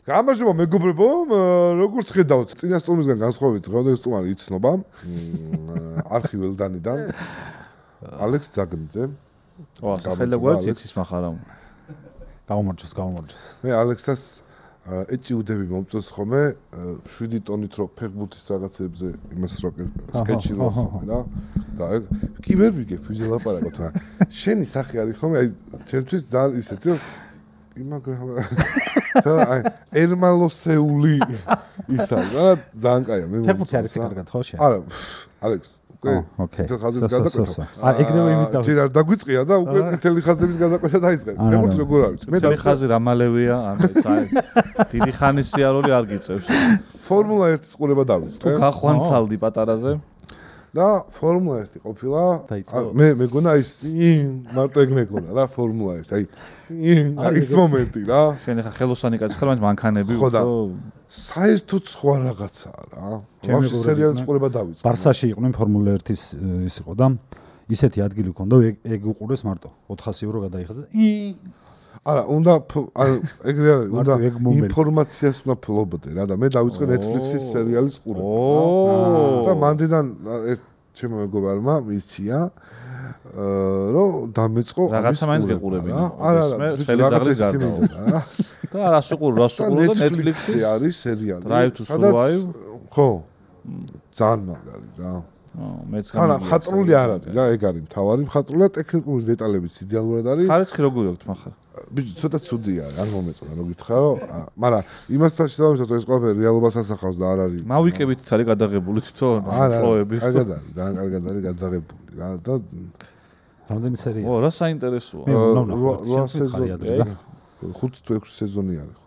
გამარჯობა მეგობრებო, როგორც ხედავთ, წინა სტუმრისგან განსხვავებით, დღევანდელი სტუმარი იცნობა არხი ველდანიდან ალექს ზაგნიძე. ო, სახელმწიფო იცის מחარ ამ. გამომარჯოს. მე ალექსას ეჭიუდები მომწონს ხოლმე 7 ტონით რო ფეხბურთის რაღაცებზე იმას რო სკეჩი რო ხოლმე რა. და კი ვერ ვიგებ ვიზე ლაპარაკობთ რა. შენი სახე არის ხოლმე აი ჩემთვის ძალიან ისეთი აი ერმალოსეული ისა რა ძალიან კაია მე ფეხბურთი არის კარგად ხო შენ? არა ალექს უკვე წითელ ხაზების გადაკვეთა. ეგრევე იმით ჯერ არ დაგვიწყია და უკვე წითელი ხაზების გადაკვეთა დაიწყე. ფეხბურთი როგორ არის? მე ხაზი რამალევია, ანუ დიდი ხანის სიარული არ გიწევს. ფორმულა 1-ის ყურება დავიწყე. თუ გახვანცალდი პატარაზე და ფორმულა 1 ყოფილა. მე მეგონა ის მარტო ეგ მეგონა რა ფორმულა 1. აი ის მომენტი რა. შენ ხა ხელოსანი კაცი ხარ, მაგრამ მანქანები ხო და საერთოდ სხვა რაღაცაა რა. ვაფშე სერიალის ყურება დავიწყე. ბარსაში იყვნენ ფორმულა 1-ის ის იყო და ისეთი ადგილი ჰქონდა, ეგ უყურეს მარტო 400 евро გადაიხადა. არა, უნდა ეგრე არის, უნდა ინფორმაციას უნდა ფლობდე რა და მე დავიწყე Netflix-ის სერიალის ყურება. და მანდიდან ეს ჩემო მეგობარმა მისცია რომ დამეწყო რაღაცა მაინც გეყურებინა. არა, წელი ძაღლის გარდა. და რას უყურო და Netflix-ი არის სერიალი. Drive to Survive. ხო. ძალიან მაგარი რა. მეც განა ხატრული არ არის რა, ეგ არის მთავარი ხატრული და ტექნიკური დეტალებიც იდეალურად არის. ხარისხი როგორ აქვს מחר? ბიჭი, ცოტა ცუდია, არ მომეწონა, რო გითხრა, მაგრამ იმასთან შედარებით ეს ყველაფერი რეალობას ასახავს და არ არის. მავიკებით არის გადაღებული თვითონ პროები. კარგად არის, ძალიან კარგად არის გადაღებული რა და რამდენი სერია? ო, რა საინტერესოა. 8 სეზონი. 5 თუ 6 სეზონი არის.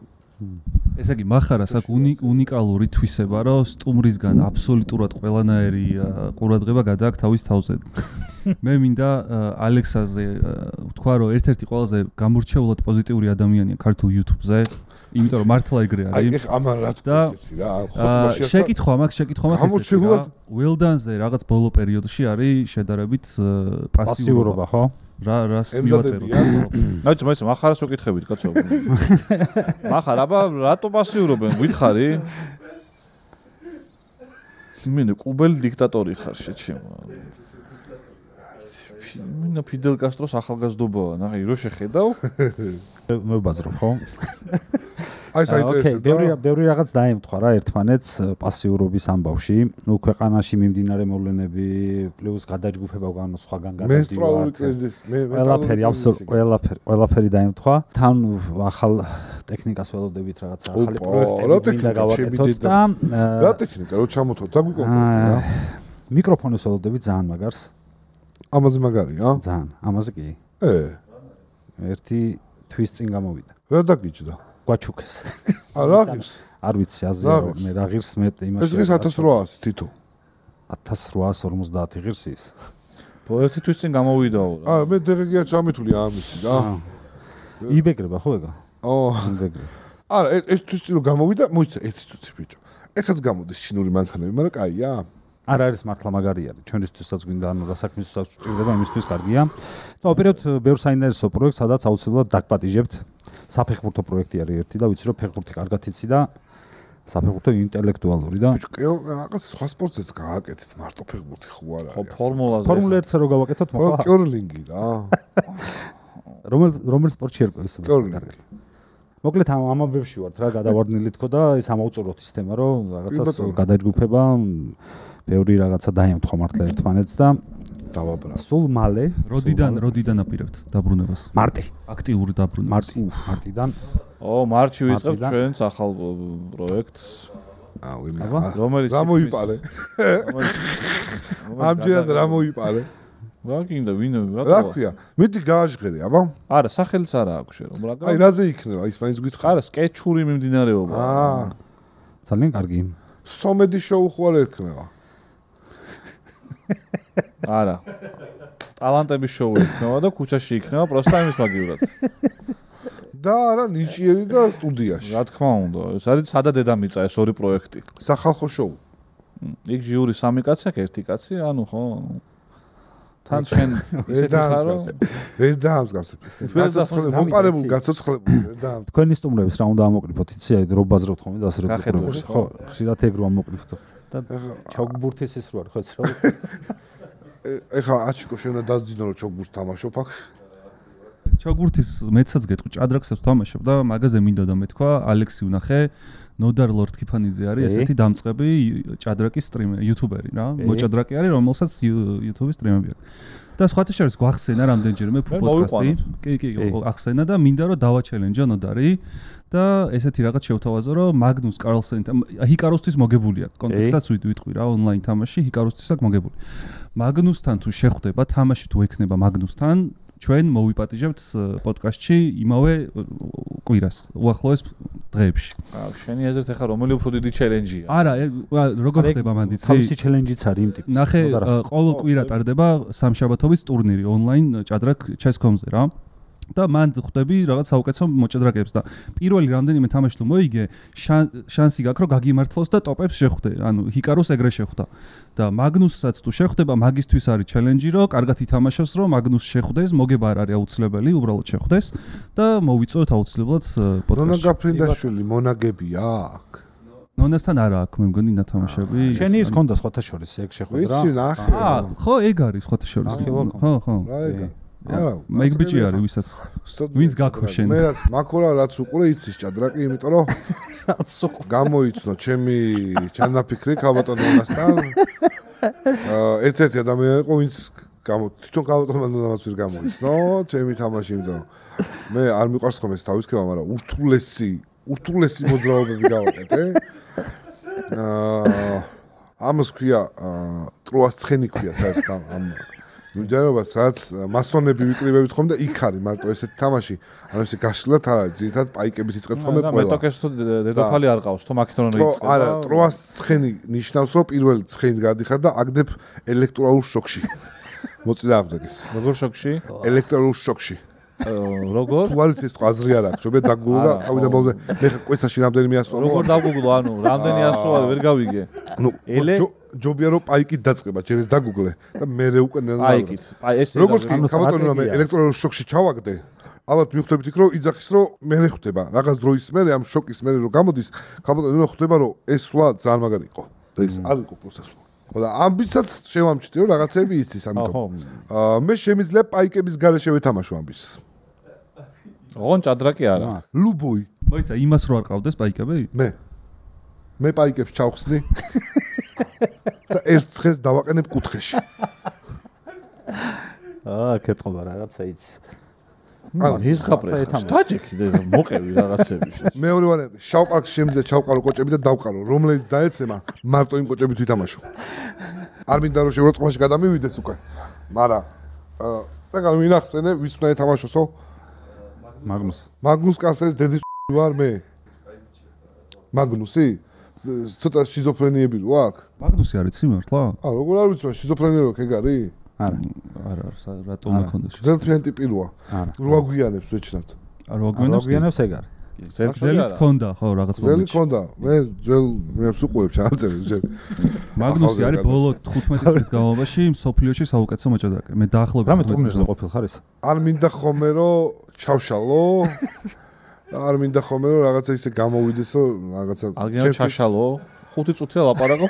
ესე იგი מחარას აქვს უნიკალური თვისება, რომ სტუმრისგან აბსოლუტურად ყველანაირი ყურადღება გადააქვს თავის თავზე. მე მინდა ალექსაზე ვთქვა, რომ ერთ-ერთი ყველაზე გამორჩეულად პოზიტიური ადამიანია ქართულ YouTube-ზე, იმიტომ რომ მართლა ეგრე არის. აი, ეხა ამან რა თქვა ესეთი რა, ხოთმაში ასე. შეკითხვა მაქვს გამორჩეულად ველდანზე რაღაც ბოლო პერიოდში არის შედარებით პასიურობა, ხო? რას მივაწეროთ? ნაიც მაინც מחარას ვეკითხებით კაცო. מחარ აბა რატო პასიურობენ? გითხარი? მე კუბელი დიქტატორი ხარ შეჩემო. მე ფიდელ კასტროს ახალგაზრდობაა, ნახე რო შეხედავ. მებაზრო ხო? აი საინტერესოა. ბევრი რაღაც დაემთხვა რა ერთმანეთს პასიურობის ამბავში. ნუ ქვეყანაში მიმდინარე მოვლენები, პლუს გადაჯგუფება განო სხვაგან გადადივა. მენსტრუალური კრიზისი, ყველაფერი დაემთხვა. თან ახალ ტექნიკას ველოდებით რაღაც ახალი პროექტები მინდა გავაკეთოთ და რა ტექნიკა რო ჩამოთოთ, დაგვიკონტროლოთ რა. მიკროფონის ველოდებით ძალიან მაგარს. ამაზე მაგარია? ძალიან, ამაზე კი. ერთი თვის წინ გამოვიდა. რა დაგიჭდა? გვაჩუქეს. რა ღირს? არ ვიცი, აზია მე რა ღირს მე იმაში. ეს ღირს 1800 თითო. 1850 ღირს ის. ერთი თვის წინ გამოვიდაო რა. მე დეგეგი არ ჩამithული ამისი რა. იბეგრება ხო ეგა? იბეგრება. არა, ეს თვის წინ გამოვიდა, მოიცა ერთი წუთი ბიჭო. ეხაც გამოდის ჩინური მანქანები, მაგრამ კაია. არ არის მართლა მაგარი არის. ჩვენისთვისაც გვინდა ანუ რა საქმისთვისაც ჭირდება, იმისთვის კარგია. და ოპერატ ბევრ საინტერესო პროექტს, სადაც აუცილებლად დაგპატიჟებთ. საფეხბურთო პროექტი არის ერთი და ვიცი რომ ფეხბურთი კარგად იცი და საფეხბურთო ინტელექტუალური და ბიჭო, რაღაც სხვა სპორტზეც გააკეთეთ, მარტო ფეხბურთი ხო არ არის. ფორმულაზე. ფორმულა 1-ზე რო გავაკეთოთ, მოხდა. კერლინგი რა. რომელ სპორტში ერკვევს ეს? კერლინგი. მოკლედ ამავებში ვართ რა, გადავარდნილი თქო და ეს ამავწუროთ ის თემა რომ რაღაცას გადაჯგუფება, ბევრი რაღაცა დაემთხვა მართლა ერთმანეთს და დავაბრა. სულ მალე როდიდან აპირებთ დაბრუნებას? მარტი. აქტიური დაბრუნება. მარტიდან. მარტში ვიწყებთ ჩვენს ახალ პროექტს. რომელიც რა მოიპარე? ამჯერად რა მოიპარე? რა გინდა ვინ რა ქვია? მიდი გააჟღერე, აბა? არა, სახელიც არა აქვს შენ, მაგრამ აი რაზე იქნება? ის მაინც გითხარ. არა, სკეჩური მიმდინარეობა. ძალიან კარგი. სომედი შოუ ხო არ ექნება? არა. ტალანტების შოუ იქნება და ქუჩაში იქნება პროსტა იმის მაგივრად. და არა, ნიჭიერი და სტუდიაში. რა თქმა უნდა, ეს არის სადა დედამიწა ეს ორი პროექტი. სახალხო შოუ. იქ ჟიური 3 კაცი აქვს, 1 კაცი, ანუ ხო. თან შენ ისეთი ხარო ვერ დაამსგავსებ გაცოცხლებული მომყარებულ გაცოცხლებული ვერ დაამსგავსებ თქვენი სტუმრების რა უნდა ამოკლიფოთ იცი აი რო ბაზრობთ ხოლმე დასრებულებში ხო ხშირად ეგ რო ამოკლიფოთ და ჩოგბურთის ის რო არ ხო ეს რა ეხა აჩიკო შენ უნდა დაძინო რომ ჩოგბურთს თამაშობ აქ ჩოგბურთის მეცაც გეტყვი ჭადრაკსაც ვთამაშობ და მაგაზე მინდა და მეთქვა ალექსი ვნახე ნოდარ ლორდ კიფანიძე არის ესეთი დამწყები ჭადრაკის სტრიმერი იუთუბერი რა მოჭადრაკი არის რომელსაც იუთუბის სტრიმები აქვს და სხვათა შორის გვახსენა რამდენჯერმე პოდკასტი კი ახსენა და მინდა რომ დავაჩელენჯო ნოდარი და ესეთი რაღაც შევთავაზო რომ მაგნუს კარლსენთან ჰიკაროსთვის მოგებული აქვს კონტექსტსაც ვიტყვი რა ონლაინ თამაში ჰიკაროსთვის აქვს მოგებული მაგნუსთან თუ შეხვდება თამაში თუ ექნება მაგნუსთან ჩვენ მოვიპატიჟებთ პოდკასტში იმავე კვირას უახლოეს დღეებში. შენი აზრით ახლა რომელი უფრო დიდი ჩელენჯია? არა, როგორ ხდება მანდიცი? თავისი ჩელენჯიც არის იმ ტიპის. ნახე, ყოველ კვირა ტარდება სამშაბათობის ტურნირი ონლაინ ჭადრაკ chess.com-ზე რა. და მან ხვდები რაღაც საუკეთესო მოჭადრაკეებს და პირველი რამდენიმე თამაში თუ მოიგე შანსი გაქვს რომ გაგიმართლოს და ტოპებს შეხვდე ანუ ჰიკაროს ეგრე შეხვდა და მაგნუსსაც თუ შეხვდება მაგისთვის არის ჩელენჯი რომ კარგად ითამაშოს რომ მაგნუს შეხვდეს მოგება არ არის აუცილებელი უბრალოდ შეხვდეს და მოვიწოთ აუცილებლად პოდკასტში ნონა გაფრინდაშვილი მონაგებია აქ ნონასთან არა აქვს მე მგონი ნათამაშები შენი ის ქონდა სხვათა შორის ეგ შეხვდა რა ვიცი ნახე ხო ეგ არის სხვათა შორის ხო არა მაგ ბიჭი არის ვისაც ვინც გაქვს შენ მე რაც მაქორა რაც უყურე იცის ჭადრაკი იმიტომ რომ რაც უყურე გამოიცნო ჩემი ჩანაფიქრი ქალბატონოსთან ერთ-ერთი ადამიანი იყო ვინც თვითონ ქალბატონოს ვერ გამოიცნო ჩემი თამაში იმიტომ მე არ მიყვარს ხომ ეს თავისქება მაგრამ ურთულესი მოძრაობები გავაკეთე ამას ქვია ტროას ცხენი ქვია საერთოდ ამ ნუჯერობა სადაც მასონები ვიკრიბებით ხომ და იქ არის მარტო ესეთი თამაში ანუ ესე გაშლილად არ არის ძირითადად პაიკებით იწყებს ხომ ყველა მე ტოკეს თუ დედოფალი არ ყავს თუ მაკედონია იწყება არა ტროას ცხენი ნიშნავს რომ პირველი ცხენი გადიხარ და აგდებ ელექტროულ შოკში მოწინააღმდეგეს როგორ შოკში ელექტროულ შოკში როგორ თუ არის ეს აზრი არ აქვს შობე დაგუგლო და თავიდან ბოლომდე მე ხა კვეცაში რამდენიმე ასოა როგორ დაგუგლო ანუ რამდენი ასოა ვერ გავიგე ნუ ჯობია რომ პაიკით დაწყება ჯერ ეს დაგუგლე და მე უკვე პაიკით ეს როგორც კი ქალბატონო მე ელექტროულ შოკში ჩავაგდე ალბათ მიხვდებით იქ რომ იძახის რომ მე ხვდება რაღაც დროის მერე ამ შოკის მერე რომ გამოდის ქალბატონო ხვდება რომ ეს სვლა ძალიან მაგარი იყო და ეს არ იყო პროცესული ხო და ამბიცაც შევამჩნევ რომ რაღაცები იცის ამიტომ მე შემიძლია პაიკების გარეშე ვეთამაშო ამბის ოღონ ჭადრაკი არა ლუბოი მოიცა იმას რო არ ყავდეს პაიკები მე პაიკებს ჩავხსნი და ერთ ცხენს დავაყენებ კუთხეში კეთყობა რაღაცა იცი ის ხაპრე ტაჯიკი მოყევი რაღაცები მეორე ვარიანტი შავპარკში შემიძლია ჩავყარო კოჭები და დავყარო რომელიც დაეცემა მარტო იმ კოჭებით ვითამაშო არ მინდა რომ შევროწყმაში გადამივიდეს უკვე მაგრამ წეგან ვინახსენე ვის უნდა ეთამაშოსო მაგნუს კარლსენის დედის ვარ მე მაგნუსი ცოტა შიზოფრენიები რო აქვს მაგნუსი არის სიმართლა როგორ არ ვიცი შიზოფრენია რო ეგ არის არა რატომ მაქონდეს ძელფრენ ტიპი როა რო აგვიანებს ვეჩნად არ აგვიანებს ეგ არის ძელიც ქონდა ხო რაღაც ძელი ქონდა მე ძელ მეებს უყურებ ჩააწერე ჯერ მაგნუსი არის ბოლო 15 წლის განმავლობაში მსოფლიოში საუკეთესო მოჭადრაკე მე დაახლოებით რამე ტურნირზე ყოფილ ხარ ეს არ მინდა ხომე რომ ჩავშალო არ მინდა ხომე რომ რაღაცა ისე გამოვიდეს რომ რაღაცა აღგენა ჩაშალო 5 წუთია ლაპარაკო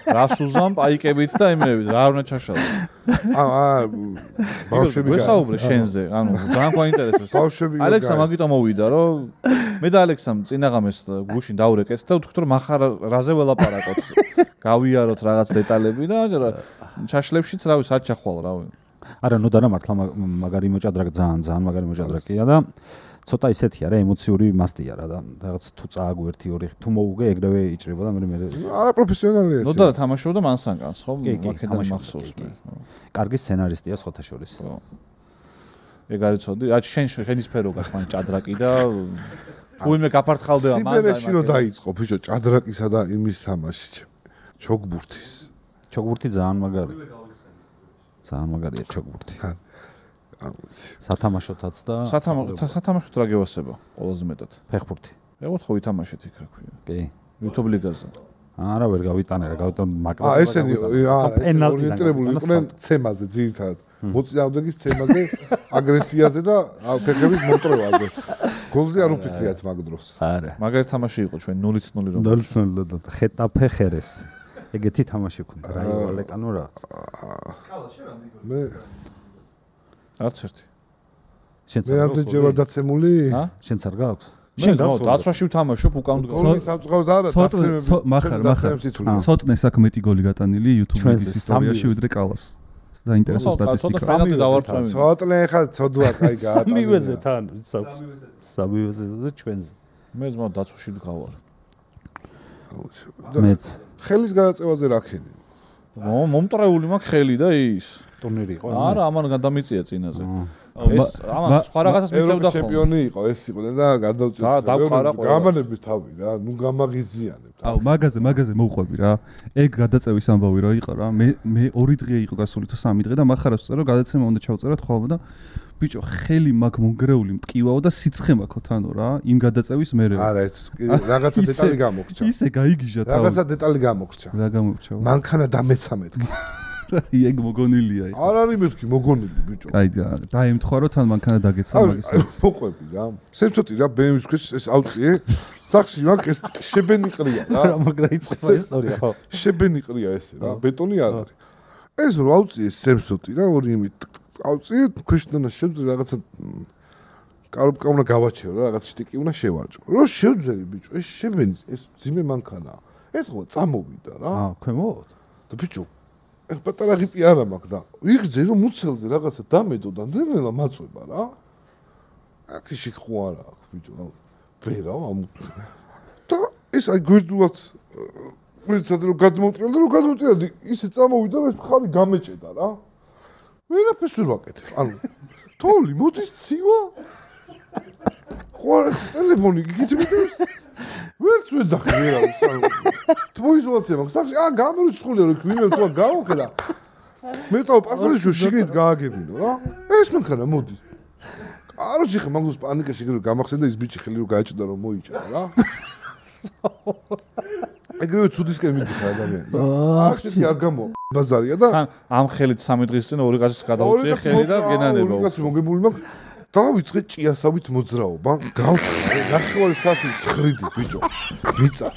რას უზამ პაიკებით და იმეებით რა უნდა ჩაშალო ბავშვები გასაუბრე შენზე ანუ ძალიან გვაინტერესებს ბავშვები ალექსა მაგიტო მოვიდა რომ მე და ალექსამ წინაღამეს გუშინ დავრეკეთ და ვთქვით რომ מחარ რაზე ველაპარაკოთ გავიაროთ რაღაც დეტალები და ჩაშლებშიც რავი საჩახვალ რავი არა ნუ და მართლა მაგარი მოჭადრაკე ძალიან მაგარი მოჭადრაკეა და ცოტა ისეთია რა ემოციური მასტია რა და რაღაც თუ წააგო 1-2 თუ მოუგე ეგრევე იჭრება და მე არა პროფესიონალია ეს. ნუ და თამაშობდა მანსანგანს ხო? მაქედან მახსოვს მე. კარგი სცენარისტია სხვათა შორის. ეგ არის ცოდი. რა შენი სფერო გაქვს მან ჭადრაკი და თუ იმე გაფართხალდება მან და სიმერეში რო დაიწყო ბიჭო ჭადრაკისა და იმის თამაში ჩოგბურთის. ჩოგბურთი ძალიან მაგარი. ძალიან მაგარია ჩოგბურთი. სათამაშოთაც და სათამაშოთ რა გევასება ყველაზე მეტად ფეხბურთი ეგოთ ხო ვითამაშეთ იქ რა ქვია კი YouTube ლიგაზე არა ვერ გავიტანე რა გავიტან მაგრამ ესენი ორიენტირებული იყვნენ ცემაზე ძირითადად მოწინააღმდეგის ცემაზე, აგრესიაზე და ფეხების მომტრევაზე. გოლზე არ უფიქრიათ მაგ დროს. არა. მაგარი თამაში იყო ჩვენ 0-0 რომ. 0-0 და ხეტაფე ხერეს. ეგეთი თამაში ქონდა, რაიო ვალეკანო რაღაც. მე არც ერთი. მე ამდენჯერ ვარ დაცემული? შენც არ გაქვს? შენ დაცვაში ვთამაშობ უკან დგას. გოლის სამწუხაროდ არა, დაცემები. მახარ. ცოტნე აქ მეტი გოლი გატანილი YouTube-ის ისტორიაში ვიდრე კალას. დაინტერესო სტატისტიკა. სამი დავარწმუნე. ცოტნე ხა ცოდვა კაი გაატანა. სამივეზე თან, სამივეზე და ჩვენზე. მე ზმა დაცვაში ვგავარ. მეც ხელის გადაწევაზე რა ხელი? მომტრეული მაქვს ხელი და ის ტურნირი იყო. არა, ამან გადამიწია წინაზე. ეს ამას სხვა რაღაცას მიწევდა ხოლმე. ჩემპიონი იყო ეს იყო და გადავწყვეტ. გამანები თავი რა, ნუ გამაღიზიანებ. აუ, მაგაზე მოვყვები რა. ეგ გადაწევის ამბავი რა იყო რა. მე 2 დღე იყო გასული თუ 3 დღე და მახარას ვწერო, გადაცემა უნდა ჩავწეროთ ხოლმე და ბიჭო, ხელი მაქვს მონგრეული მტკივაო და სიცხე მაქვს თანო რა, იმ გადაწევის მერე. არა, ეს რაღაცა დეტალი გამოგრჩა. ისე გაიგიჟა თავი. რაღაცა დეტალი გამოგრჩა. რა გამოგრჩა? მანქანა დამეცა მეთქი. ეგ მოგონილია იქ. არ არის მეთქი, მოგონილი ბიჭო. აი, დაემთხვა რომ თან მანქანა დაგეცა მაგის. აი, მოყვები რა. სემცოტი რა, BMW-ის ქვეშ ეს ავწიე. სახში მაგ ეს შებენი ყრია რა. რა მაგრა იწყება ისტორია ხო? შებენი ყრია ესე რა, ბეტონი არ არის. ეს რო ავწიე სემცოტი რა, ორი იმით ავწიე, ქვეშდან შევძე რაღაცა კარობკა უნდა გავაჩერო რა, რაღაც შტიკი უნდა შევარჭო. რო შევძერი ბიჭო, ეს შებენი, ეს ძიმე მანქანაა. ეს ხო წამოვიდა რა. ქვემოთ? და ბიჭო ეს პატარა ღიპი არა მაქვს და ვიღძე რომ მუცელზე რაღაცა დამედო და ნელა მაწვება რა. აქში ხო არა აქვს ბიჭო. ვერა ამუთ. და ეს აი გვერდულად ვეცადე რომ გადმოვწიალ და რომ გადმოვწიალ ისე წამოვიდა რომ ეს ხარი გამეჭედა რა. ვერაფერს ვერ ვაკეთებ. ანუ თოვლი მოდის ცივა. ხო ტელეფონი გიგიწმიდეს. ვერც ვეძახი ვერავის. თვოიზოლაცია მაქვს. სახში გამორიცხულია რომ ვინმე თქვა გავუხედა. მე თავ პასპორტში შიგნით გააგებინო რა. ეს მანქანა მოდის. აროჩი ხე მაგას პანიკა შეგერო გამახსენდა ის ბიჭი ხელი რომ გაეჭდა რომ მოიჭრა რა. ეგრევე ცუდისკენ მიდიხარ ადამიანი. აქში არ გამო ბაზარია და ამ ხელით 3 დღის წინ ორი კაცის გადაუწიე ხელი და გენანება. ორი კაცი მოგებული მაქვს. დავიწყე ჭიასავით მოძრაობა. ნახევარი საათი ხრიდი ბიჭო. მიწა.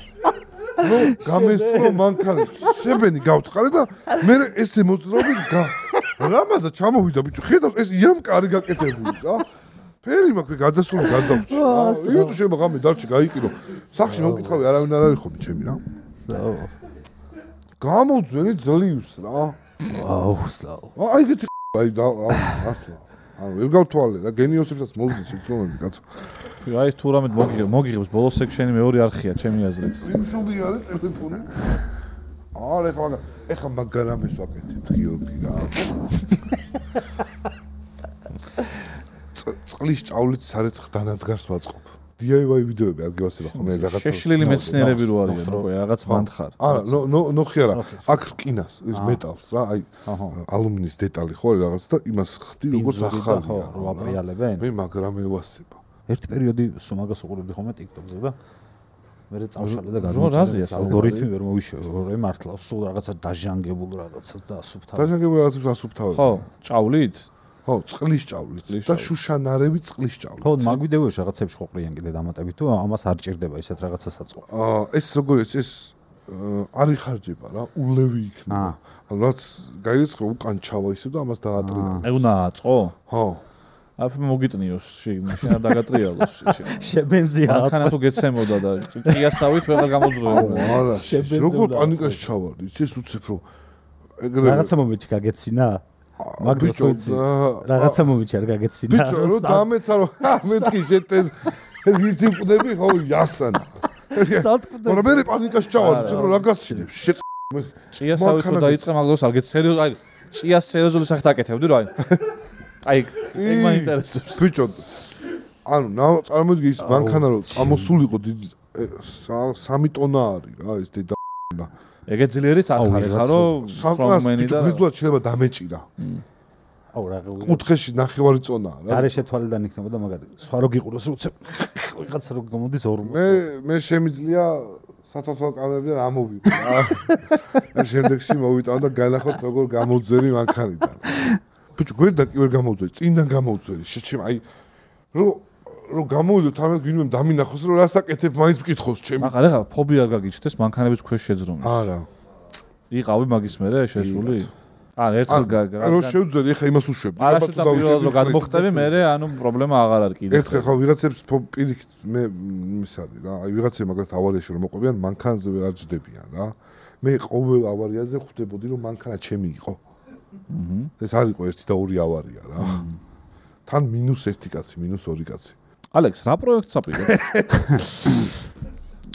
ნუ გამესწრო მანქანა. შებენი გავწყარე და მე ესე მოძრაობით რამაზა ჩამოვიდა ბიჭო. ხედავს ეს იამკა არის გაკეთებული რა. ფერი მაქვს გადასული გადავჭი. იუთუ შეიძლება ღამე დარჩი გაიყირო. სახში მოკითხავი არავინ არ არის ხოლმე ჩემი რა. გამოძვენი ძლივს რა. აუ, სლავ. აი ეგეთი აი და ახლა. ანუ ვერ გავთვალე რა გენიოსებსაც მოვიძე შეცდომები კაცო. აი თუ რამე მოგიღებს ბოლოს სექშენი მეორე არხია ჩემი აზრით. ვიმშობი არის ტელეფონი. არა ეხლა მაგარამეს ვაკეთებ გიორგი რა. წყლის ჭავლით სარეცხ დანადგარს ვაწყობ. DIY ვიდეოები არ გევასება ხოლმე რაღაცა. შეშლილი მეცნიერები რო არიან, რაღაც მანთხარ. არა, ნოხი არა. აქ რკინას, ეს მეტალს რა, აი ალუმინის დეტალი ხო რაღაც და იმას ხდი როგორც ახალია. რო აპრიალებენ. მე მაგრამ ევასება. ერთ პერიოდი სუმაგას უყურებდი ხოლმე TikTok-ზე და მე წავშალე და რაზეა ალგორითმი ვერ მოვიშორო, რომ ემართლა სულ რაღაცა დაჟანგებულ რაღაცას და ასუფთავად. დაჟანგებულ რაღაცას ასუფთავად. ხო, ჭავლით? ხო, წყლის ჭავლით და შუშანარევი წყლის ჭავლით. ხო, მაგ ვიდეოებში რაღაცებში ხო ყრიან კიდე დამატებით თუ ამას არ ჭირდება ისეთ რაღაცას აწყო. ეს როგორიც ეს არ იხარჯება რა, ულევი იქნება. ანუ რაც გაიწყო უკან ჩავა ისე და ამას დაატრია. აი უნდა აწყო? ხო. აფ მოგიტნიოს შიგნით, შენ არ დაგატრიალოს. შებენზია აწყო. მანქანა თუ გეცემოდა და ჭიასავით ვეღარ გამოძროებდა. არა, როგორ პანიკაში ჩავარდი, ის უცებ რომ ეგრევე რაღაცა მომეჩი გაგეცინა? მაგდროს ვიცი. რაღაცა მომეჩი არ გაგეცინა. ბიჭო, რო დამეცა რომ მეთქი შეტეს ერთი მყდები ხო იასანა. სათქმე. მაგრამ მე პანიკაში ჩავარდი, რომ რა გასცინებს. ჭიასავით თუ დაიწყე მაგდროს არ გეცერიოზ, აი ჭიას სერიოზული სახით აკეთებდი რა. აი ეგ მაინტერესებს. ბიჭო, ანუ წარმოიდგინე ის მანქანა რომ წამოსულიყო დიდი 3 ტონა არის რა ეს დედა. ეგეთ ძლიერიც ახარ ხარ რომ სტრონგმენი და ვიდუათ შეიძლება დამეჭირა. აუ რა კუთხეში ნახევარი წონაა რა. გარეშე თვალიდან იქნებოდა მაგარი. სხვა რო გიყუროს რო ვიღაცა რო გამოდის ორ. მე შემიძლია სათვალთვალ კამერებიდან ამოვიდე რა. და შემდეგში მოვიტანო და განახოთ როგორ გამოძვერი მანქანიდან. ბიჭო, გვერდან კი ვერ გამოვწვევი, წინიდან გამოვწვევი. შეჩემ, აი რომ გამოვიდო თამარ გვინმე დამინახოს, რომ რასაკეთებ მაინც მკითხოს ჩემი. ახლა ფობია არ გაგიჩნდეს მანქანების ქვეშ შეძრომის. არა. იყავი მაგის მერე შეშული? ერთხელ რო შევძვერი, ეხა იმას უშვებ. არასოთა პირველად რომ გადმოხტები, მერე ანუ პრობლემა აღარ არის კიდე. ერთხელ ხო ვიღაცებს პირიქით მე ის არის რა, აი ვიღაცები მაგათ ავარიაში რომ მოყვებიან, მანქანაზე ვერ ჯდებიან რა. მე ყოველ ავარიაზე ხვდებოდი რომ მანქანა ჩემი იყო. ეს არ იყო 1 და 2 ავარია რა. თან -1 კაცი, -2 კაცი. ალექს, რა პროექტს აპირებ?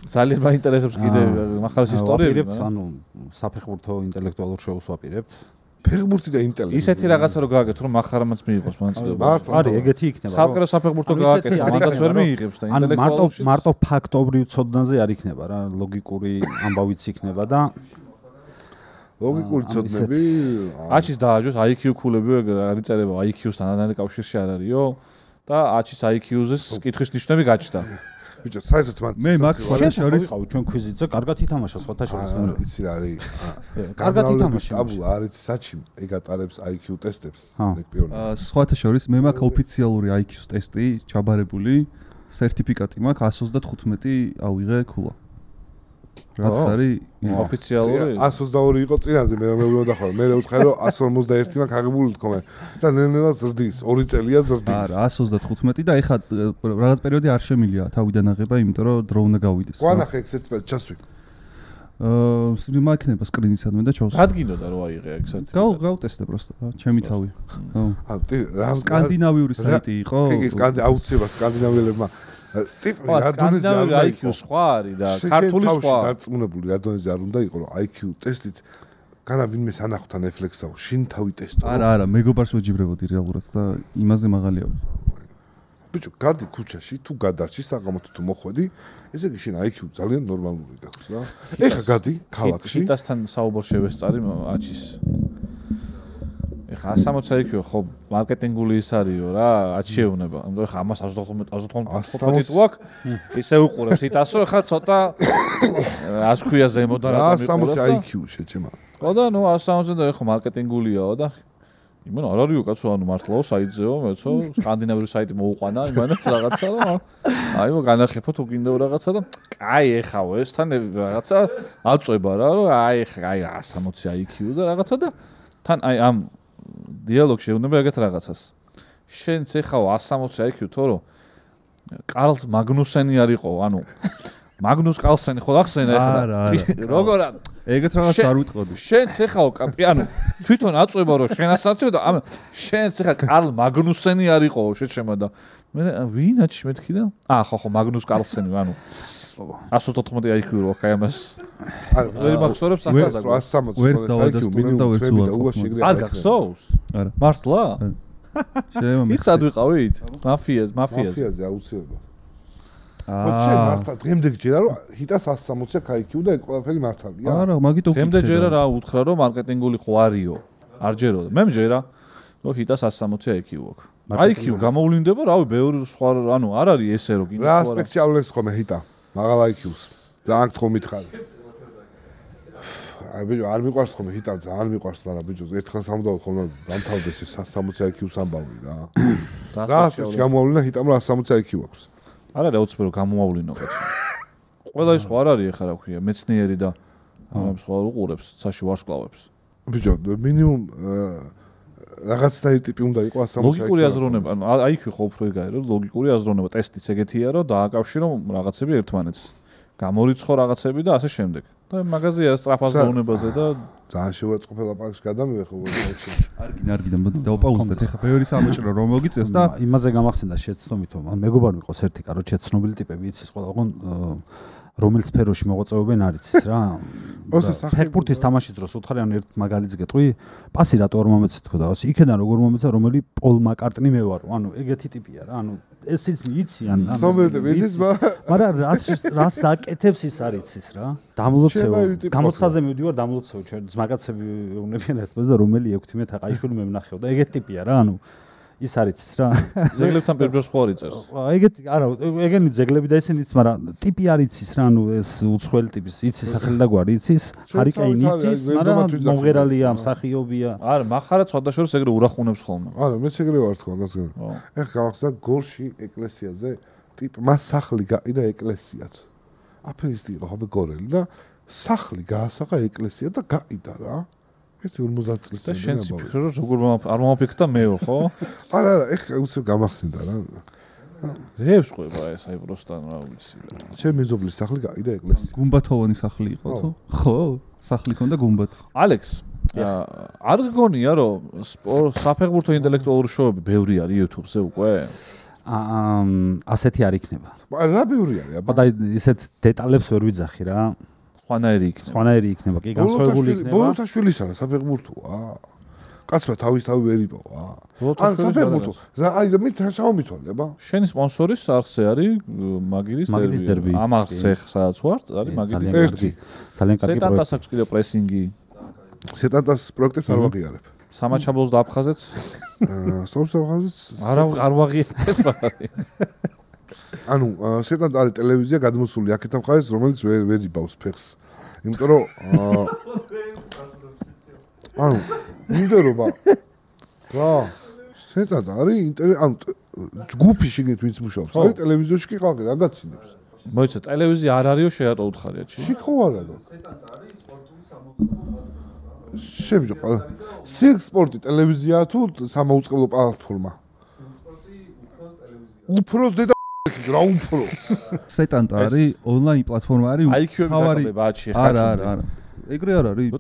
ძალიან მაინტერესებს კიდე მახარას ისტორიები, ანუ საფეხბურთო ინტელექტუალურ შოუს ვაპირებთ. ფეხბურთი და ინტელექტი. ისეთი რაღაცა რომ გააკეთო, რომ მახარამაც მიიღოს მონაწილეობა. არის, ეგეთი იქნება. საკრა საფეხბურთო გააკეთო, მანდაც ვერ მიიღებს და ინტელექტუალურში. მარტო ფაქტობრივ ცოდნაზე არ იქნება რა, ლოგიკური ამბავიც იქნება და ლოგიკური ცოდნები აჩის დააჯოს IQ ქულებიო ეგ არის წერება IQ-სთან ანალი კავშირში არ არისო და აჩის IQ-ზე კითხვის ნიშნები გაჩნდა. ბიჭო, საერთოდ მან მე მაგ სხვათა შორის ვიყავ ჩვენ ქვიზიტზე, კარგად ითამაშა სხვათა შორის. იცი რა არის? კარგად ითამაშა. ტაბულა არის საჩიმ, ეგ ატარებს IQ ტესტებს, ეგ პიონერი. სხვათა შორის მე მაქვს ოფიციალური IQ-ს ტესტი ჩაბარებული, სერტიფიკატი მაქვს 135 ავიღე ქულა. რაც არის ოფიციალური 122 იყო წინაზე მე უნდა ხარ მე ვუთხარ რომ 151 მაქვს აღებული თქო და ნელ-ნელა ზრდის 2 წელია ზრდის არა 135 და ეხლა რაღაც პერიოდი არ შემილია თავიდან აღება იმიტომ რომ დრო უნდა გავიდეს ყანახე ექსეთი ჩასვი მაიქნება სკრინისადმე და ჩავსვი რადგინოდა რომ აიღე ექსეთი გავტესტე პროსტა ჩემი თავი რა სკანდინავიური საიტი იყო კი აუცილებლად სკანდინავიელებმა ტიპი რადონეზე IQ სხვა არის და ქართული სხვა დარწმუნებული რადონეზე არ უნდა იყოს რომ IQ ტესტით განა ვინმე სანახავთ ნეტფლიქსაო შინ თავი ტესტო არა მეგობარს ვეჯიბრებოდი რეალურად და იმაზე მაღალია ბიჭო გადი ქუჩაში თუ გადარჩი საღამოთო თუ მოხვედი ესე იგი შენ IQ ძალიან ნორმალური გაქვს რა ეხა გადი ქალაქში ხიტასთან საუბარ შევესწარი აჩის ეხა 160 IQ ხო მარკეტინგული ის არისო რა აჩეუნება ანუ ეხა ამას 195 თუ აქვს ისე უყურებს იტასო ეხა ცოტა რას ქვია ზემოდან რატომ იყურებს 160 IQ შეჩემა ხო და ნუ 160 და ეხა მარკეტინგულიაო და იმან არ არისო კაცო ანუ მართლაო საიტზეო მეცო სკანდინავიური საიტი მოუყვანა იმანაც რაღაცა რომ აიო განახებო თუ კიდევ რაღაცა და აი ეხაო ესთან რაღაცა აწובה რა რომ აი 160 IQ და რაღაცა და თან აი ამ დიალოგში უნდა ეგეთ რაღაცას შენც ეხაო 160 IQ თო რომ კარლს მაგნუსენი არისო ანუ მაგნუს კარლსენი ხო ახსენა ეხლა როგორ ეგეთ რაღაც არ ვიტყოდი შენც ეხაო ანუ თვითონ აწובה რომ შენ 160 და შენც ეხა კარლ მაგნუსენი არისო შეჩემა და მე ვინაჩი მეთქი და ხო მაგნუს კარლსენი ანუ 114 IQ რო ხა ამას არა ვერ მახსოვრებს ახლა 160 ვერც დავადასტურებ და ვერც უარყოფ არ გახსოვს არა მართლა შეიძლება იცად ვიყავით მაფიაზე აუცილებლად შენ მართლა დღემდე გჯერა რომ ჰიტას 160 IQ და ეგ ყველაფერი მართალია არა მაგით უკითხე დღემდე ჯერა რა უთხრა რომ მარკეტინგული ხო არისო არ ჯეროდა მე მჯერა რომ ჰიტას 160 IQ აქვს IQ გამოვლინდება რავი ბევრი სხვა ანუ არ არის ესე რომ კიდე რა ასპექტი ავლენს ხოლმე ჰიტა მაღალ IQ-ს ძალიან გთხო მითხარ აი ბიჭო არ მიყვარს ხოლმე ჰიტა ძალიან მიყვარს მაგრამ ბიჭო ერთხელ სამუდაოდ ხოლმე დამთავრდეს ეს 160 IQ-ს ამბავი რა რა ასპექტი გამოავლინა ჰიტამ რომ 160 IQ აქვს არ არის აუცილებლად გამოავლინო კაცო ყველა ის ხო არ არის ახლა რა ქვია მეცნიერი და ამებს ხო უყურებს ცაში ვარსკვლავებს ბიჭო მინიმუმ რაღაცნაირი ტიპი უნდა იყოს 160 ლოგიკური აზროვნება ანუ IQ ხო უფრო ეგაა რომ ლოგიკური აზროვნება ტესტიც ეგეთია რომ დააკავშირო რაღაცები ერთმანეთს გამორიცხო რაღაცები და ასე შემდეგ და მაგაზია სწრაფ აზროვნებაზე და ძალიან შევაწყობ ლაპარაკს გადამივე ხო არ გინდა მოდი დავპაუზდეთ ეხლა ბევრი სამოჭრო რომ მოგიწევს და იმაზე გამახსენდა შეცნობითო ან მეგობარი მიყავს ერთი კაროჩე ცნობილი ტიპები იცის ყველა ოღონ რომელ სფეროში მოღვაწეობენ არ იცის რა ფეხბურთის თამაშის დროს უთხარი ან ერთ მაგალითს გეტყვი პასი რატო არ მომეცეთ თქო და იქიდან როგორ მომეცა რომელი პოლ მაკარტნი მე ვარო ანუ ეგეთი ტიპია რა ანუ ეს ის იციან სომელები იცის მაგრამ რას აკეთებს ის არ იცის რა დამლოცეო გამოცდაზე მივდივარ დამლოცეო ჩვენ ძმაკაცები უნებიან ერთმანეთს და რომელი 16 აყაიშვილი მე ვნახეო და ეგეთი ტიპია რა ანუ ის არის რა. ზეგლებთან პირველს ხო არის წერს. ეგეთი, არა, ეგენი ზეგლები და ისინიც, მაგრამ ტიპი არის ის რა, ანუ ეს უცხოელი ტიპის, იცის სახელი და გვარი, იცის, ჰარიკეინი იცის, მაგრამ მომღერალია, მსახიობია. არა, מחარა ცოდაშორის ეგრე ურახუნებს ხოლმე. არა, მეც ეგრე ვარ თქვა გასაგები. ეხლა გავახსნა გორში ეკლესიაზე ტიპმა სახლი გაყიდა ეკლესიაც. აფერისტი იყო ხომ გორელი და სახლი გაასახა ეკლესია და გაყიდა რა. ეს 50 წლის წინ შენ ფიქრობ რომ როგორ არ მომაფიქრდა მეო ხო? არა, ეხლა უცებ გამახსენდა რა. რეებს ყვება ეს აი პროსტან რა ვიცი. შენ მეზობლის სახლი გაყიდა ეკლესია. გუმბათოვანი სახლი იყო თუ? ხო, სახლი ქონდა გუმბათი. ალექს, არ გგონია რომ საფეხბურთო ინტელექტუალური შოუები ბევრი არის YouTube-ზე უკვე? ასეთი არ იქნება. რა ბევრი არის? აბა და ისეთ დეტალებს ვერ ვიძახი რა. სხვანაირი იქნება, კი, განსხვავებული იქნება. ბოლოთაშვილის არა, საფეხბურთოა. კაცმა თავისთავად ვერ იპოვა. ან საფეხბურთო. აი და მე შევამითვალე, აბა. შენი სპონსორის არხზე არის მაგირის დერბი. ამ არხზე სადაც ვარ, არის მაგირის დერბი. ძალიან კარგი პროექტი. სეტატას აქვს კიდე პრესინგი. სეტატას პროექტებს არ ვაღიარებ. სამაჩაბლოს და აფხაზეთს? აფხაზეთს? არ ვაღიარებ. ანუ სეტად არის ტელევიზია გადმოსული აქეთ მხარეს, რომელიც ვერ იბავს ფეხს. იმიტომ რომ ანუ იმდერობა რა სეტად არის ანუ ჯგუფი შეგეთ ვინც მუშაობს. აი ტელევიზიაში კი ყავი რა გაცინებს. მოიცა ტელევიზია არ არისო შეატო უთხარია ჩი. შიქო არა და. სეტად არის სპორტული სამოწყობო. შევიჯო ყველა. სილკ სპორტი ტელევიზია თუ სამოუწყებლო პლატფორმა? უფრო დედა რა უფრო სეტანტ არის ონლაინ პლატფორმა არის თავარი ბაჩი არა ეგრე არ არის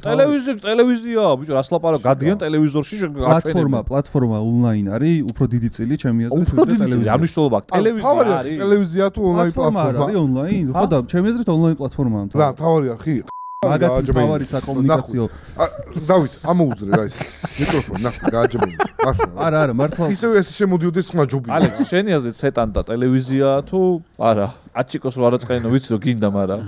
ტელევიზია ბიჭო რას ლაპარაკობ გადიან ტელევიზორში პლატფორმა ონლაინ არის უფრო დიდი წილი ჩემი აზრით ტელევიზია არ მნიშვნელობა აქვს ტელევიზია არის ტელევიზია თუ ონლაინ პლატფორმა არის ონლაინ ხო და ჩემი აზრით ონლაინ პლატფორმაა რა თავარია ხი მაგათი თავარი საკომუნიკაციო დავით ამოუძრე რა ის მიკროფონი ნახე გააჯებინე არა მართლა ისევ ეს შემოდიოდეს ხმა ჯობია ალექს შენი აზრით სეტანტა ტელევიზია თუ არა აჩიკოს რო არაწყენო ვიცი რომ გინდა მაგრამ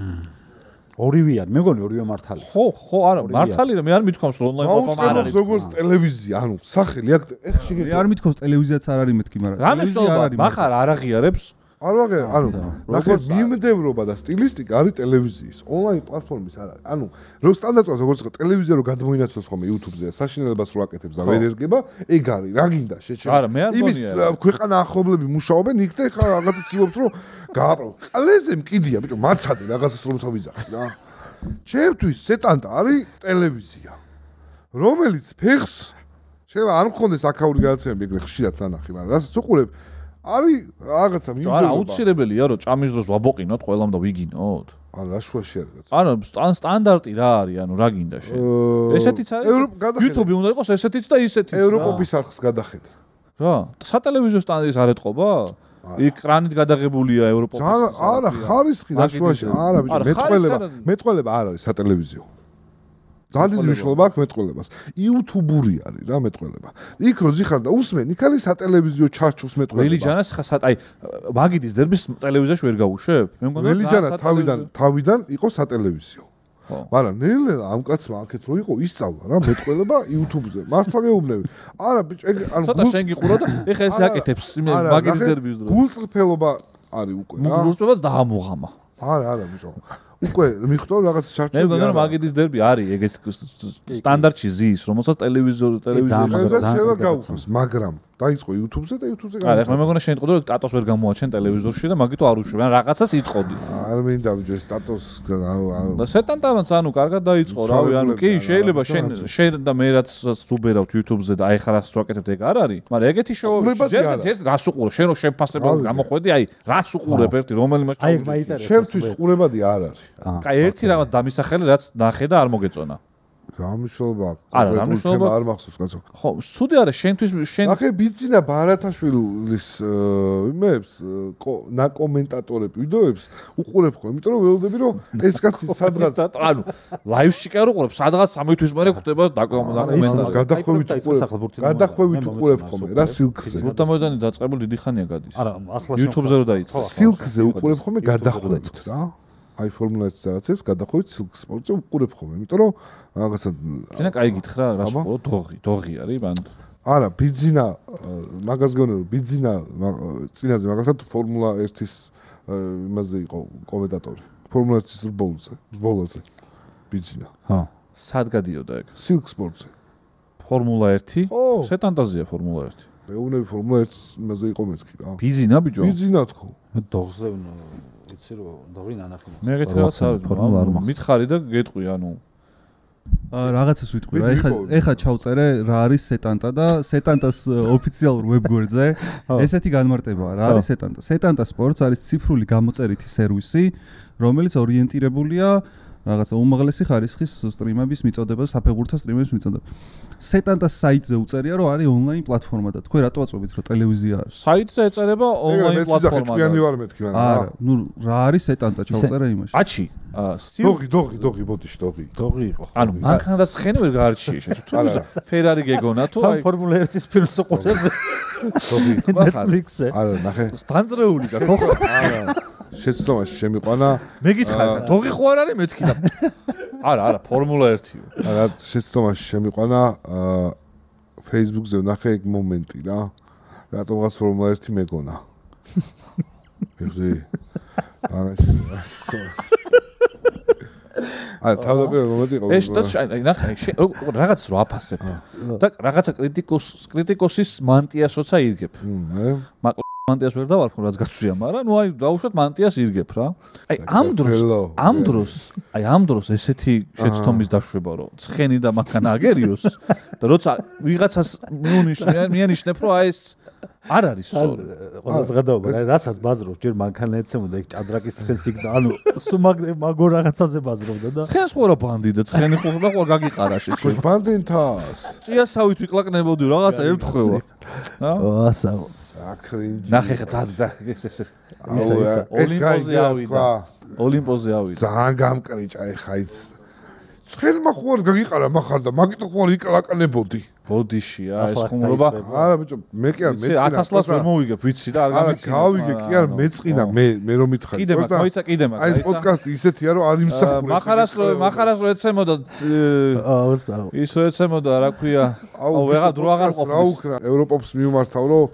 ორივე არის მე მგონი ორივე მართალი ხო არა მართალი მე არ მithქვამს რომ ონლაინ პლატფორმა არ არის როგორც ტელევიზია ანუ სახელი აქ ეხ შეგე არ მithქვამს ტელევიზიაც არ არის მეთქი მაგრამ რა მნიშვნელობა מחარ არ აღიარებს არ ვაღე ანუ როგორც მიმდევრობა და სტილისტიკა არის ტელევიზიის ონლაინ პლატფორმის არ არის ანუ რო სტანდარტულად როგორც ტელევიზია რო გადმოინაცვლოს ხოლმე YouTube-ზე საშინელებას რო აკეთებს და ვერ ერგება ეგ არის რა გინდა შეჩერება არა მე არ მგონია იმის ქვეყანა ახლობლები მუშაობენ იქ და ხა რაღაცა ცდილობს რომ გააპრო ყლეზე მკიდია ბიჭო მაცადე რაღაცას რომ თავიძახი რა ჩემთვის სეტანტა არის ტელევიზია რომელიც ფეხს შეიძლება არ მქონდეს აქაური გადაცემები ეგრე ხშირად ნანახი მაგრამ რასაც უყურებ არის რაღაცა მიმდევრობა. არა, აუცილებელია რომ ჭამის დროს ვაბოყინოთ ყველამ და ვიგინოთ. არა, რა შუაში არის რაღაც. არა, სტანდარტი რა არის, ანუ რა გინდა შენ? ესეთიც არის. YouTube-ი უნდა იყოს ესეთიც და ისეთიც. ევროპის არხს გადახედა. რა? სატელევიზიო სტანდარტის არ ეთყობა? ეკრანით გადაღებულია ევროპის. არა, ხარისხი რა შუაში. არა, ბიჭო, მეტყველება არ არის სატელევიზიო. ძალიან დიდი მნიშვნელობა აქვს მეტყველებას. YouTube-ური არის რა მეტყველება. იქ რო ზიხარ და усმენ, იქ არის სატელევიზიო ჩარჩოს მეტყველება. ველიჯანას ხა აი მაგიდის დერბის ტელევიზიაში ვერ გავუშვებ? მე მგონია ველიჯანა თავიდან იყო სატელევიზიო. მაგრამ ნელ-ნელა ამ კაცმა აქეთ რო იყო ისწავლა რა მეტყველება YouTube-ზე. მართლა გეუბნები. არა ბიჭო, ეგ ანუ ცოტა შენ გიყურო და ეხა ესე აკეთებს მაგიდის დერბის დროს. გულწრფელობა არის უკვე რა. გულწრფელობაც დაამოღამა. არა ბიჭო. უკვე მიხვდო რაღაც ჩარჩო. მე მგონია რომ მაგიდის დერბი არის ეგეთ სტანდარტში ზის, რომელსაც ტელევიზორზე გაუქმს, მაგრამ დაიწყო YouTube-ზე და YouTube-ზე გაუქმს. არა, მე მგონია შენ იტყოდი რომ ტატოს ვერ გამოაჩენ ტელევიზორში და მაგითო არ უშვებ. ან რაღაცას იტყოდი. არ მინდა ბიჭო ეს ტატოს და სეტანტამაც ანუ კარგად დაიწყო რავი, ანუ კი შეიძლება შენ და მე რაც ვუბერავთ YouTube-ზე და აი ხარ რას ვაკეთებთ ეგ არ არის, მაგრამ ეგეთი შოუები ეს რას უყურებ? შენ რო შეფასებად გამოხვედი, აი რას უყურებ ერთი რომელიმე შოუში? შენთვის ყურებადი არ არის. კაი ერთი რაღაც დამისახელი რაც ნახე და არ მოგეწონა. რა მნიშვნელობა აქვს? არა, რა მნიშვნელობა არ მახსოვს კაცო. ხო, სუდი არა შენთვის შენ ნახე ბიძინა ბარათაშვილის იმებს ნაკომენტატორებ ვიდეოებს უყურებ ხო, იმიტომ რომ ველოდები რომ ეს კაცი სადღაც ანუ ლაივში კი არ უყურებ, სადღაც 3 თვის მერე ხვდება გადახვევით უყურებ ხოლმე რა სილკზე. ბურთამოედანი დაწყებული დიდი ხანია გადის. არა, ახლა YouTube-ზე რო დაიწყო. სილკზე უყურებ ხოლმე გადახვევით რა. აი ფორმულაც რაღაცებს გადახვევით სილკ სპორტზე უყურებ ხოლმე, იმიტომ რომ რაღაცა შენ კაი გითხრა რა სხვა დოღი არის მან არა, ბიძინა მაგას გონე რომ ბიძინა წინაზე მაგალითად ფორმულა 1-ის იმაზე იყო კომენტატორი. ფორმულა 1-ის რბოლაზე. ბიძინა. ხო. სად გადიოდა ეგ? Silk Sports-ზე. ფორმულა 1? სეტანტაზია ფორმულა 1. მეუნები ფორმულა 1-ის იმაზე იყო მეთქი რა. ბიძინა ბიჭო? ბიძინა თქო. დოღზე იცი რომ დოღი ნანახი. მე ეგეთ რაღაც არ ფორმულა არ მაქვს. მითხარი და გეტყვი, ანუ რაღაცას ვიტყვი რა, ეხა ჩავწერე რა არის სეტანტა და სეტანტას ოფიციალურ ვებგვერდზე ესეთი განმარტებაა რა არის სეტანტა. სეტანტა სპორტს არის ციფრული გამოწერითი სერვისი, რომელიც ორიენტირებულია რაღაცა უმაღლესი ხარისხის სტრიმების მიწოდება, საფეხბურთო სტრიმების მიწოდება. სეტანტას საიტზე უწერია რომ არის ონლაინ პლატფორმა და თქვენ რატო აწვევით რომ ტელევიზია არის? საიტზე ეწერება ონლაინ პლატფორმა. ვარ მეთქი მაგრამ. არა, ნუ რა არის სეტანტა ჩავწერე იმაში. აჩი, დოღი ბოდიში დოღი იყო. ანუ მანქანას ხენი ვერ გაარჩიე შე. თუ ფერარი გეგონა თუ აი ფორმულა 1-ის ფილმს უყურებს. დოღი Netflix-ზე. არა, ნახე. სტანდრეული გაქო. არა. შეცდომაში შემიყვანა. მე გითხარი, დოღი ხო არ არის მეთქი და არა, ფორმულა 1-იო. არა, შეცდომაში შემიყვანა Facebook-ზე ვნახე ეგ მომენტი რა. რატომღაც ფორმულა 1 მეგონა. ეხლა აი თავდაპირველ მომენტი იყო. ეს ნახე, რაღაც რო აფასებ და რაღაცა კრიტიკოსის მანტიას როცა ირგებ. მანტიას ვერ დავარქო რაც გაცვია, მაგრამ ნუ აი დაუშვათ მანტიას ირგებ რა. აი ამ დროს ესეთი შეცდომის დაშვება რომ ცხენი და მანქანა აგერიოს და როცა ვიღაცას მიანიშნებ რომ აი ეს არ არის სწორი. ყველაზე გადაობა, რასაც ბაზრობს, ჯერ მანქანა ეცემოდა ეგ ჭადრაკის ცხენს იქ და ანუ სულ მაგ რაღაცაზე ბაზრობდა და ცხენს ხო რა ბანდიდა, ცხენი ხო და გაგიყარა შეჭი. ბანდინთას. ჭიასავით ვიკლაკნებოდი რაღაცა ემთხვევა. ვასაო. აკრინჯი. ნახე ხა და ეს ოლიმპოზე ავიდა. ძალიან გამკრიჭა ეხა ის. ცხელმა ხო არ გაგიყარა מחარ და მაგიტო ხო არ იკლაკნებოდი. ბოდიშია ეს ხუმრობა. არა ბიჭო, მე კი არ მეწყინა. 1000 ლას ვერ მოვიგებ, ვიცი და არ გამიცინა. არა, გავიგე, კი არ მეწყინა, მე რომ მითხარი. კიდე მაგ, მოიცა კიდე მაგ. აი ეს პოდკასტი ისეთია რომ არ იმსახურებს. מחარას რო ეცემოდა ის რო ეცემოდა, რა ქვია, აუ ვეღარ დრო აღარ ყოფნის. რა უკრა, ევროპოპს მიმართავ რომ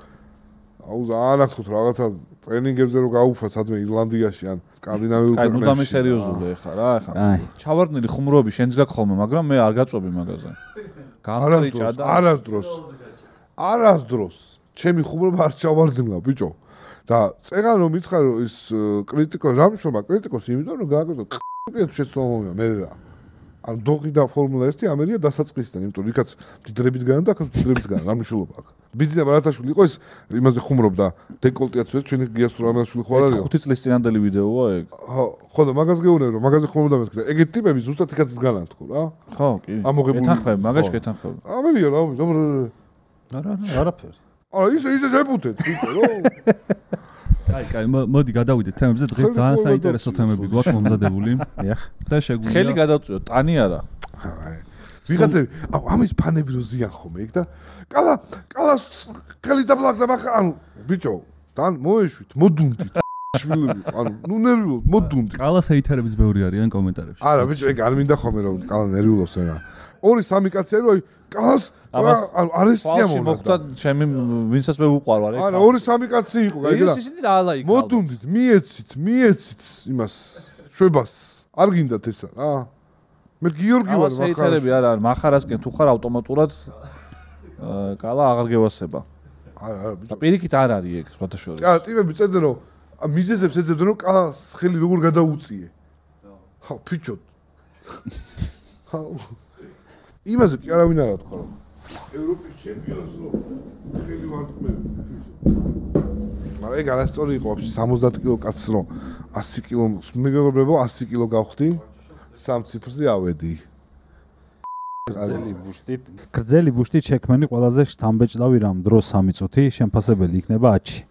აუ ძალიან ახოთ რაღაცა ტრენინგებზე რომ გაუშვათ სადმე ირლანდიაში ან სკანდინავიურ ქვეყნებში. აი, ნუ დამი სერიოზული ხა რა, ხა. ჩავარდნილი ხუმრობი შენს გაქვს ხოლმე, მაგრამ მე არ გაწვევი მაგაზე. გამკრიჭა და არასდროს ჩემი ხუმრობა არ ჩავარდნილა ბიჭო. და წეგან რომ მითხარ რომ ის კრიტიკოს რა მნიშვნელობა კრიტიკოს იმიტომ რომ გააკეთო შეცდომა მე რა. ან დოღი და ფორმულა 1 ამერია დასაწყისიდან, იმიტომ რომ იქაც მდიდრებით განა და აქაც მდიდრებით განა, რა მნიშვნელობა აქვს. ბიძინა ბარათაშვილი იყო ის იმაზე ხუმრობდა დეკოლტიაც ვერ ჩვენი გიას რამაშვილი ხო არ არის? 5 წლის წინანდელი ვიდეოა ეგ. ხო და მაგას გეუბნები რომ მაგაზე ხუმრობდა მეთქი და ეგეთი ტიპები ზუსტად იქაც დგანან თქო რა. ხო, კი. ეთანხმები, მაგაში გეთანხმები. ამერია რა, არაფერი. არა, ისე ზებუთეთ, ბიჭო, რო. კაი, მოდი გადავიდეთ თემებზე, დღეს ძალიან საინტერესო თემები გვაქვს მომზადებული. დიახ. და შეგვიძლია ხელი გადავწიოთ, ტანი არა. ვიღაცები, ამის ფანები რო ზიან ხომ ეგ და კალას ხელი დაბლაკდა მაგ ანუ ბიჭო, თან მოეშვით, მოდუნდით. შვილები, ანუ ნუ ნერვიულობ, მოდუნდით. კალას ჰეითერების ბევრი არიან კომენტარებში. არა, ბიჭო, ეგ არ მინდა ხომ რომ კალა ნერვიულობს რა. 2-3 კაცია რო აი კალას ანუ არის სიამოვნა. მოხდა ჩემი ვინცაც მე უყვარვარ ეგ. არა, 2-3 კაცი იყო, გაიგე და. ის ისინი დაალაიქა. მოდუნდით, მიეცით იმას შვებას. არ გინდათ ესა რა. მე გიორგი ვარ ახლა ჰეითერები არა, מחარასკენ თუ ხარ ავტომატურად კალა აღარ გევასება. არა, ბიჭო. პირიქით არ არის ეგ სხვათა შორის. კი, ტიპები წერდნენ რომ მიზეზებს ეძებდნენ რომ კალას ხელი როგორ გადაუწიე. ხო, ბიჭო. ხო. იმაზე კი არავინ არ ათქვა რომ ევროპის ჩემპიონს რო ხელი ვარტყმები. მაგრამ ეგ არასწორი იყო ვაფშე 70 კილო კაცს რო 100 კილო მეგობრებო 100 კილო გავხდი სამ ციფრზე ავედი. გრძელი ბუშტით შექმენი ყველაზე შთამბეჭდავი რამ დროს 3 წუთი შემფასებელი იქნება აჩი.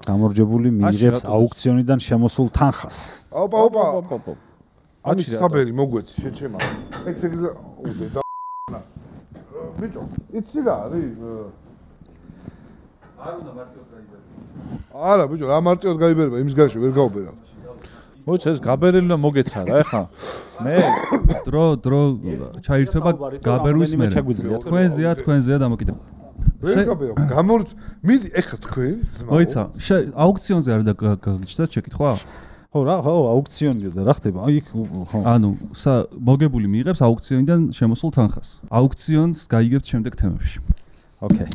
გამორჯებული მიიღებს აუქციონიდან შემოსულ თანხას. ოპა. აჩი საბერი მოგვეცი შეჩემა. ეგ უდე და ბიჭო, იცი რა არის? არ უნდა მარტივად გაიბერება. არა, ბიჭო, რა მარტივად გაიბერება, იმის გარშე ვერ გაუბერავ. მოიცა ეს გაბერილი უნდა მოგეცა რა, ეხა. მე დრო ჩაირთვება გაბერვის მერე. თქვენზეა დამოკიდებული. ვერ გაბერო. მიდი ეხლა თქვენ ძმაო. მოიცა, აუქციონზე არ დაგიჭდა შეკითხვა? ხო რა, ხო, აუქციონია და რა ხდება? აი ხო. ანუ მოგებული მიიღებს აუქციონიდან შემოსულ თანხას. აუქციონს გაიგებთ შემდეგ თემებში. ოკეი.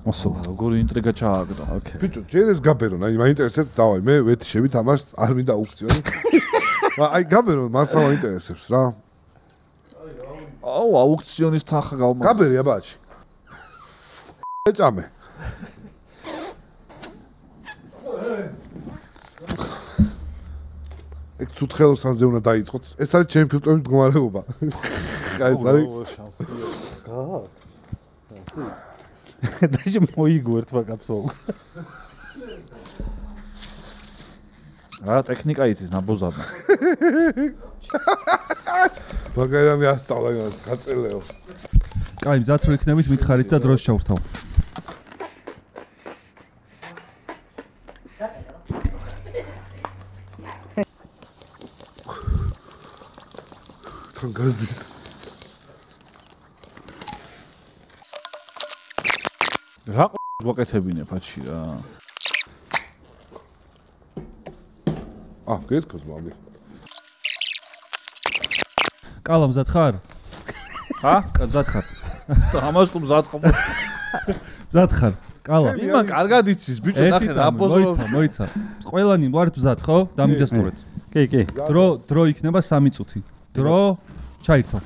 მოსულა. როგორი ინტრიგა ჩააგდო. ოკეი. ბიჭო, ჯერ ეს გაბერო, აი მაინტერესებს, დავაი, მე ვეთიშები თამაშს, არ მინდა აუქციონი. აი გაბერო, მართლა მაინტერესებს რა. აუ, აუქციონის თანხა გავმა. გაბერია ბაჭი. ეჭამე. ეგ ცუთხელოსანზე უნდა დაიწყოთ. ეს არის ჩემი ფილტრების მდგომარეობა. კაი, ეს არის. დაჟე მოიგო ერთმა კაცმა. რა ტექნიკა იცის ნაბოზარმა. მაგარი მე ასწავლა გაწელეო. კაი, მზად რო იქნებით მითხარით და დროს შევრთავ. თან გაზდის. რა გვაკეთებინე ფაჩი რა. გეთქოს მაგე. კალა მზად ხარ? ხა? მზად ხარ. ამას თუ მზად ხომ? მზად ხარ? კალა. იმან კარგად იცის ბიჭო ნახე რა პოზო. მოიცა. ყველანი ვართ მზად ხო? დამიდასტურეთ. კი. დრო იქნება 3 წუთი. დრო ჩაირთო.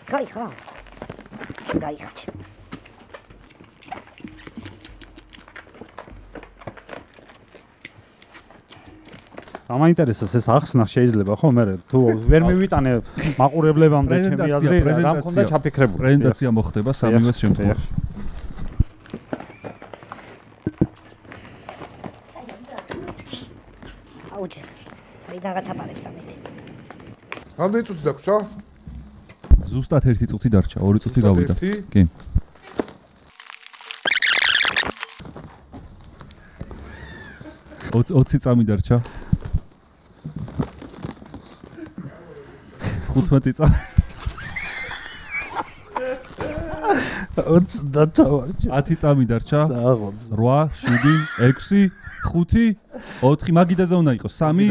გაიხა. გაიხაჩ. ამაინტერესებს ეს ახსნა შეიძლება ხო მე თუ ვერ მივიტანე მაყურებლებამდე ჩემი აზრი რა მქონდა ჩაფიქრებული. პრეზენტაცია მოხდება 3-ივეს შემთხვევაში. აუჯ. საიდანაც აპარებს ამის. რამდენი წუთი დაგვრჩა? ზუსტად 1 წუთი დარჩა, 2 წუთი გავიდა. კი. ოცი წამი დარჩა. 15 წამი. 20 დარჩა. 10 წამი დარჩა. 8, 7, 6, 5, 4 მაგიდაზე უნდა იყოს. 3,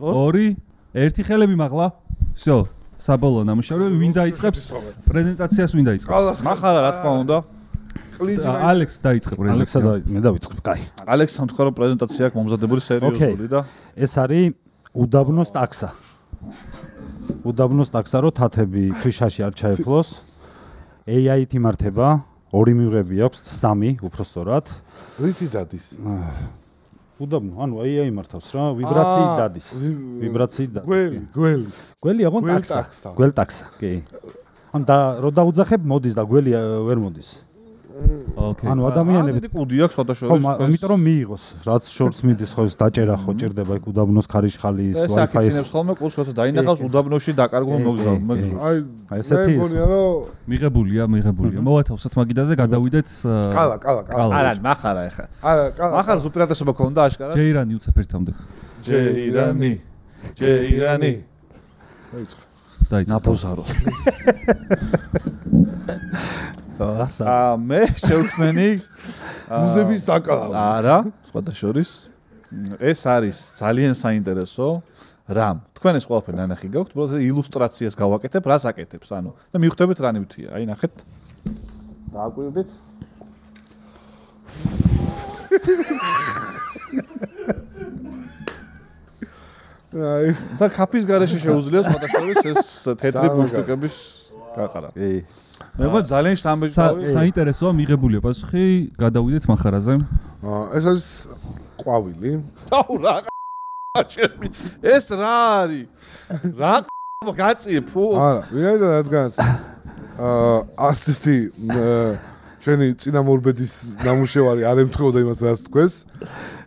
2, 1 ხელები მაღლა. всё, საბოლოო ნამუშევრები ვინ დაიწყებს? პრეზენტაციას ვინ დაიწყებს? მახარა რა თქმა უნდა. ალექს დაიწყებ პრეზენტაცია. მე დავიწყებ, კაი. ალექსამ თქვა რომ პრეზენტაცია აქვს მომზადებული სერიოზული და ეს არის უდაბნოს ტაქსა. უდაბნოს ტაქსა რო თათები ქვიშაში არ ჩაეფლოს. AI-ით იმართება, 2 მიღები აქვს, 3 უпростоრად. რითი დადის? უდაბნო, ანუ AI იმართავს რა, ვიბრაციით დადის. ვიბრაციით დადის. გველი აღონ ტაქსა. გველ ტაქსა, კი. ან და რო დაუძახებ მოდის და გველი ვერ მოდის. ოკეი. ანუ ადამიანები კუდი აქვს სხვადასხვა. ხო, იმიტომ რომ მიიღოს, რაც შორტს მიდის, ხო, დაჭერა ხო ჭირდება იქ უდაბნოს ქარიშხალის, Wi-Fi-ის. ეს აქიცინებს ხოლმე კულს, როცა დაინახავს უდაბნოში დაკარგვა მოგზავნ. აი, ესეთი ის. მიღებულია. მოვათავსოთ მაგიდაზე, გადავიდეთ. კალა. არა, მახარა ეხა. მახარ უპირატესობა ქონდა აშკარად. ჯეირანი უცებ ერთამდე. ჯეირანი. დაიწყო. ნაპოზარო. ასა. მე შევქმენი მუზების საკალავი. არა, სხვადასხვის. ეს არის ძალიან საინტერესო რამ. თქვენ ეს ყველაფერი ნანახი გაქვთ, უბრალოდ ილუსტრაციას გავაკეთებ, რას აკეთებს, ანუ და მივხვდებით რა ნივთია. აი ნახეთ. დააკვირდით. აი, და კაფის გარეშე შეუძლია სხვადასხვის ეს თეთრი ბუშტუკების გაყარა. კი. მე მგონი ძალიან შთამბეჭდავი. საინტერესოა მიღებულია პასუხი, გადავიდეთ მახარაზე. ეს არის ყვავილი. აუ რა ჩემი ეს რა არის? რა გაწიე ფუ? არა, ვინაიდან რადგანაც არც ერთი ჩვენი წინამორბედის ნამუშევარი არ ემთხვეოდა იმას, რაც თქვენს.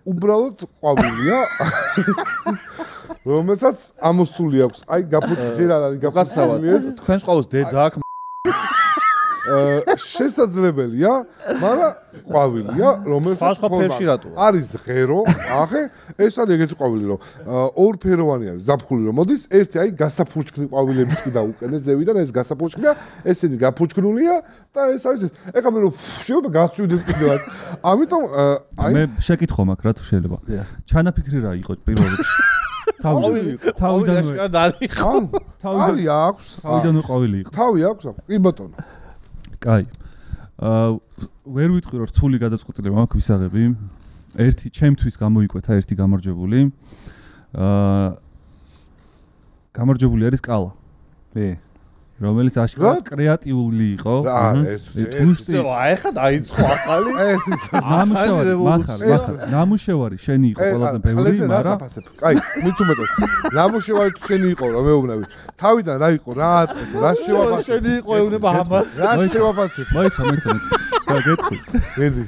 უბრალოდ ყვავილია. რომელსაც ამოსული აქვს. აი, ჯერ არ არის გაფუძნებული ეს. თქვენს ყავს დედა აქვს. შესაძლებელია, მაგრამ ყვავილია, რომელსაც არის ღერო, ახე, ეს არის ეგეთი ყვავილი, რომ ორფეროვანი არის, ზაფხული რომ მოდის, ერთი აი გასაფურჩქნი ყვავილებიც კი დაუყენე ზევიდან, ეს გასაფურჩქნია, ესენი გაფურჩქნულია და ეს არის ეს. ეხლა მე რომ შეიძლება გასწვიდეს კიდევაც. ამიტომ აი მე შეკითხვა მაქვს რა თუ შეიძლება. ჩანაფიქრი რა იყო პირველ რიგში? თავიდან თავი აქვს. თავიდან ყვავილი იყო. თავი აქვს? კი ბატონო. კაი. ვერ ვიტყვი რომ რთული გადაწყვეტილება მაქვს ვისაღები. ერთი ჩემთვის გამოიკვეთა ერთი გამარჯვებული. გამარჯვებული არის კალა. რომელიც აშკარად კრეატიული იყო. ეხლა დაიწყო ახალი. ნამუშევარი შენი იყო ყველაზე ბევრი, მაგრამ კაი, მით უმეტეს. ნამუშევარი შენი იყო, რა მეუბნები. თავიდან რა იყო, რა აწყვეტო, რა შევაფასე. შენი იყო, ეუბნება ამას. რა შევაფასე. მოიცა. გაგეთქვი. ედი.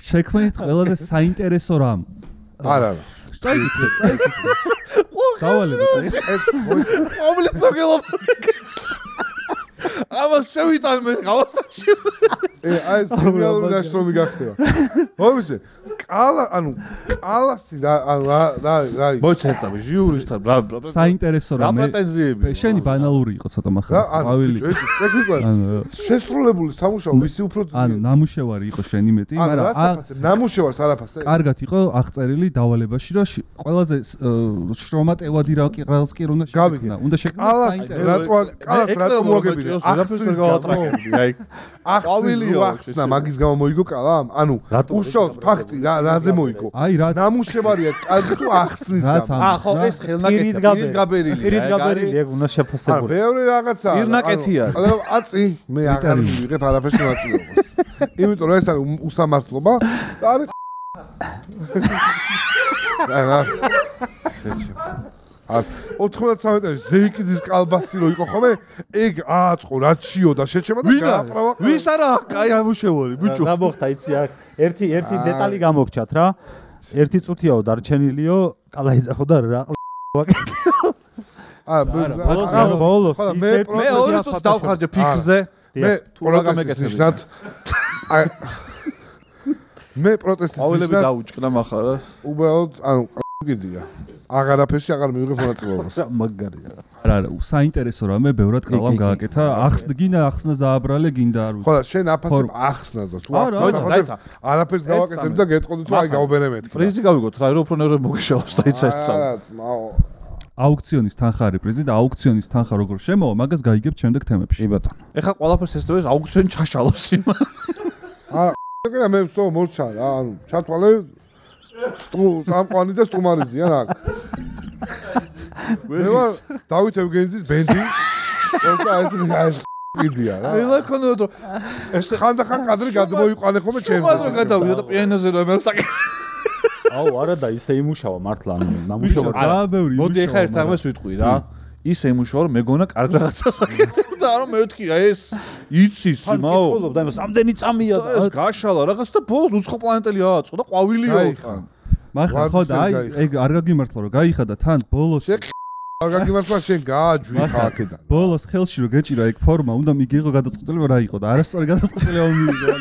შექმნით ყველაზე საინტერესო რამ. არა. წაიკითხე. დავალება. ომლეტს აგელობა. ამას შევიტან მე გავასწრაფი. აი ეს გენიალური ნაშრომი გახდება. მოიце, კალასი რა მოიცერტავი ჟიურისთან რა საინტერესო რამე. რა პრეტენზიები? შენი ბანალური იყო ცოტა მახლა. ყვავილი. შესრულებული სამუშაო ვისი უფრო ანუ ნამუშევარი იყო შენი მეტი, მაგრამ ნამუშევარს არაფასე. კარგად იყო აღწერილი დავალებაში, რომ ყველაზე შრომატევადი რაკიღალს კი უნდა შექმნა. უნდა შექმნა საინტერესო. კალას რატომ მოგებინე? ახსნის გავატრაკებდი, აი. ყვავილიო ახსნა მაგის გამო მოიგო კალამ? ანუ უშუალოდ ფაქტი რაზე მოიგო? აი რა ნამუშევარია კარგი თუ ახსნის გამო? ხო ეს ხელნაკეთია, პირით ეგ უნდა შეფასებული. ბევრი რაღაცაა. პირნაკეთია. აწი მე აღარ მივიღებ არაფერში მონაწილეობას. იმიტომ რომ ეს არის უსამართლობა და არის რა 93 წელი ზეიკიდის კალბასი რო იყო ხოლმე ეგ ააწყო რაჩიო და შეჩება და გააправა ვის არა კაი ამუშევარი ბიჭო რა მოხდა იცი აქ ერთი დეტალი გამოგჩათ რა ერთი წუთიაო დარჩენილიო კალა იძახო და რა ბოლოს მე 2 წუთს დავხარჯე ფიქრზე მე პროტესტის მე პროტესტის ყვავილები დაუჭკნა מחარას უბრალოდ ანუ გიდია აღარაფერში აღარ მივიღებ მონაწილეობას მაგარი რაღაც არა საინტერესო რამე ბევრად კალამ გააკეთა გინდა ახსნა ზააბრალე გინდა არ ხო და შენ აფასებ ახსნას და თუ ახსნას არაფერს გავაკეთებ და გეტყოდი თუ აი გავბერე მეთქი პრიზი გავიგოთ რა რო უფრო ნერვე მოგიშალოს და იცი ერთსა არა ძმაო აუქციონის თანხა არის პრიზი და აუქციონის თანხა როგორ შემოვა მაგას გაიგებთ შემდეგ თემებში კი ბატონო ეხლა ყველაფერს ესწრებს აუქციონი ჩაშალოს იმა არა მე ვსო მორჩა რა ანუ ჩათვალე სამყვანი და სტუმარიზია რა მე ვარ დავით ევგენიძის ბენდი და ეს იდეა რა მე ლაკონო ეს ხანდახან კადრი გადმოიყვანე ხოლმე ჩემს მაგრამ გადავიდა და პიანოზე რომ მევსაკე აუ არა და ისე იმუშავა მართლა ანუ ნამუშევარი რა ბევრი მოდი ეხა ერთ აღმას ვიტყვი რა ისე იმუშავა რომ მეგონა კარგ რაღაცას აკეთებ და არა მეთქია ეს იცის მაო კითხულობ და იმას ამდენი წამია და ეს გაშალა რაღაც და ბოლოს უცხო პლანეტელი ააწყო და ყვავილიო ხან მაგრამ ხო და აი ეგ არ გაგიმართლა რომ გაიხადა თან ბოლოს არ გაგიმართლა შენ გააჯვი აქედან ბოლოს ხელში რომ გეჭირა ეგ ფორმა უნდა მიგიღო გადაწყვეტილება რა იყო და არასწორი გადაწყვეტილება მიიღო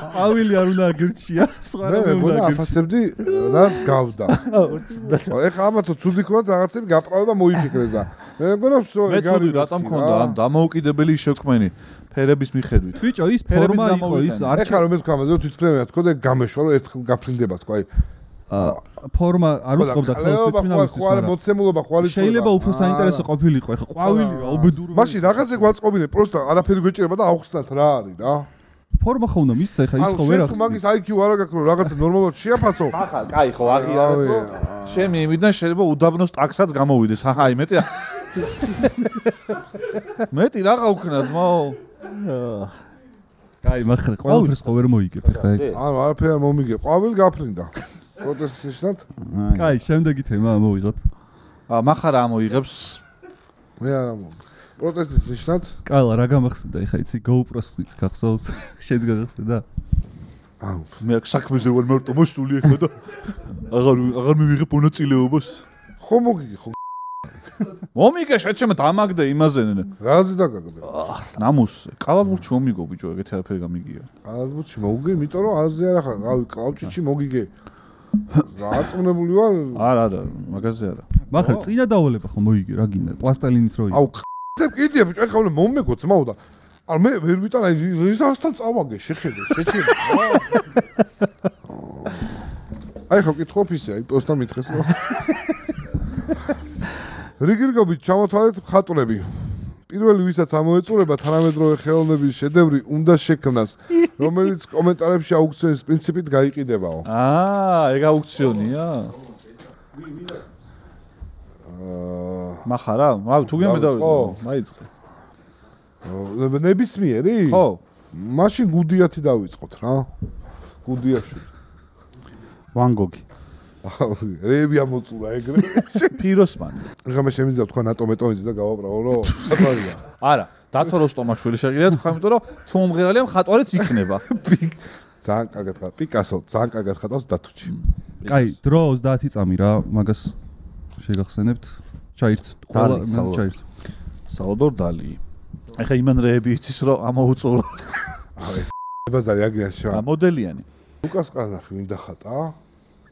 ყვავილი არ უნდა აგირჩია სხვა რა უნდა აფასებდი რას გავდა ეხა ამათო ცუდი ქონდა რაღაცები გაправება მოიფიქრეს და მე მგონა ვსო მე ცუდი რატომ მქონდა ან დამოუკიდებელი შექმენი ფერების მიხედვით ბიჭო ის ფორმა იყო ის არ ეხა რომ მე თქვა ამაზე თვითფრენად თქო და გამეშვა რომ ერთხელ გაფრინდება თქო აი ფორმა არ უწყობდა ხელს თვითფრენად ხვალ მოცემულობა ხვალ შეიძლება უფრო საინტერესო ყოფილიყო ეხა ყვავილი ობედური მაშინ რაღაცე გვაწყობინე პროსტა არაფერი გვეჭირება და აუხსნათ რა არის რა ფორმა ხო უნდა მისცა ეხა ის ხო ვერ ახსნა. ანუ მაგის IQ არ აქვს რომ რაღაცა ნორმალურად შეაფასო. ახლა, კაი ხო, აღიარებ რომ შემი იმიდან შეიძლება უდაბნოს ტაქსაც გამოვიდეს. ახლა აი მეტი. მეტი რა გავქნა ძმაო? კაი, მაგრამ ყველაფერს ხო ვერ მოიგებ ეხლა. ანუ არაფერი არ მომიგე. ყვავილი გაფრინდა. პროტესტის შნად? კაი, შემდეგი თემა ამოვიღოთ. მახარა ამოიღებს. მე არ ამოვიღე. პროტესტის ნიშნად? კალა რა გამახსენდა ეხა იცი GoPro-ს გახსოვს? შენს გახსენდა? აუ, მე აქ საქმეზე ვარ მარტო მოსული ეხლა და აღარ მივიღებ მონაწილეობას. ხო მოგიგე ხო მომიგე შეჩემ დამაგდე იმაზე. რაზე დაგაგდე? ნამუსზე. კალათბურთში მომიგო ბიჭო, ეგეთი არაფერი გამიგია. კალათბურთში მოგიგე, იმიტომ რომ არზე არა ხარ. რავი, კაუჭიჩი მოგიგე. რაწმუნებული ვარ? არა, მაგაზე არა. მაგრამ წინა დავალება ხო მოიგე, რა გინდა? პლასტელინით რო იყო. აუ, კიდე ბიჭო, ეხლა უნდა მომეგო ძმაო და არ მე ვერ ვიტან აი რისთან წავაგე, შეხედე, შეჩერე. აი ხო კითხულობ ისე, აი პოსტა მითხეს რომ რიგირგობით ჩამოთვალეთ ხატვრები. პირველი ვისაც ამოეწურება თანამედროვე ხელოვნების შედევრი უნდა შექმნას, რომელიც კომენტარებში აუქციონის პრინციპით გაიყიდებაო. ეგ აუქციონია? მახარა? თუ გემედავე, მაიწყე. ნებისმიერი? ხო. მაშინ გუდიათი დავიწყოთ რა. გუდიაშვილი. ვან გოგი. რეები ამოწურა ეგრე. ფიროსმანი. ეხლა მე შემიძლია თქვა ნატო მეტონიძე და გავაბრალო რო. არა, დათო როსტომაშვილი შეგიძლია თქვა, იმიტომ რომ თუ მომღერალია მხატვარიც იქნება. ძალიან კარგად ხარ. პიკასო ძალიან კარგად ხატავს დათუჩი. კაი, დრო 30 წამი რა, მაგას შეგახსენებთ. ჩაირთ. ყველა მე ჩაირთ. სალვადორ დალი. ეხლა იმან რეები იცის რომ ამოუწურო. ეს ბაზარი აგრიანში. მოდელიანი. ლუკას კარნახი მინდა ხატა?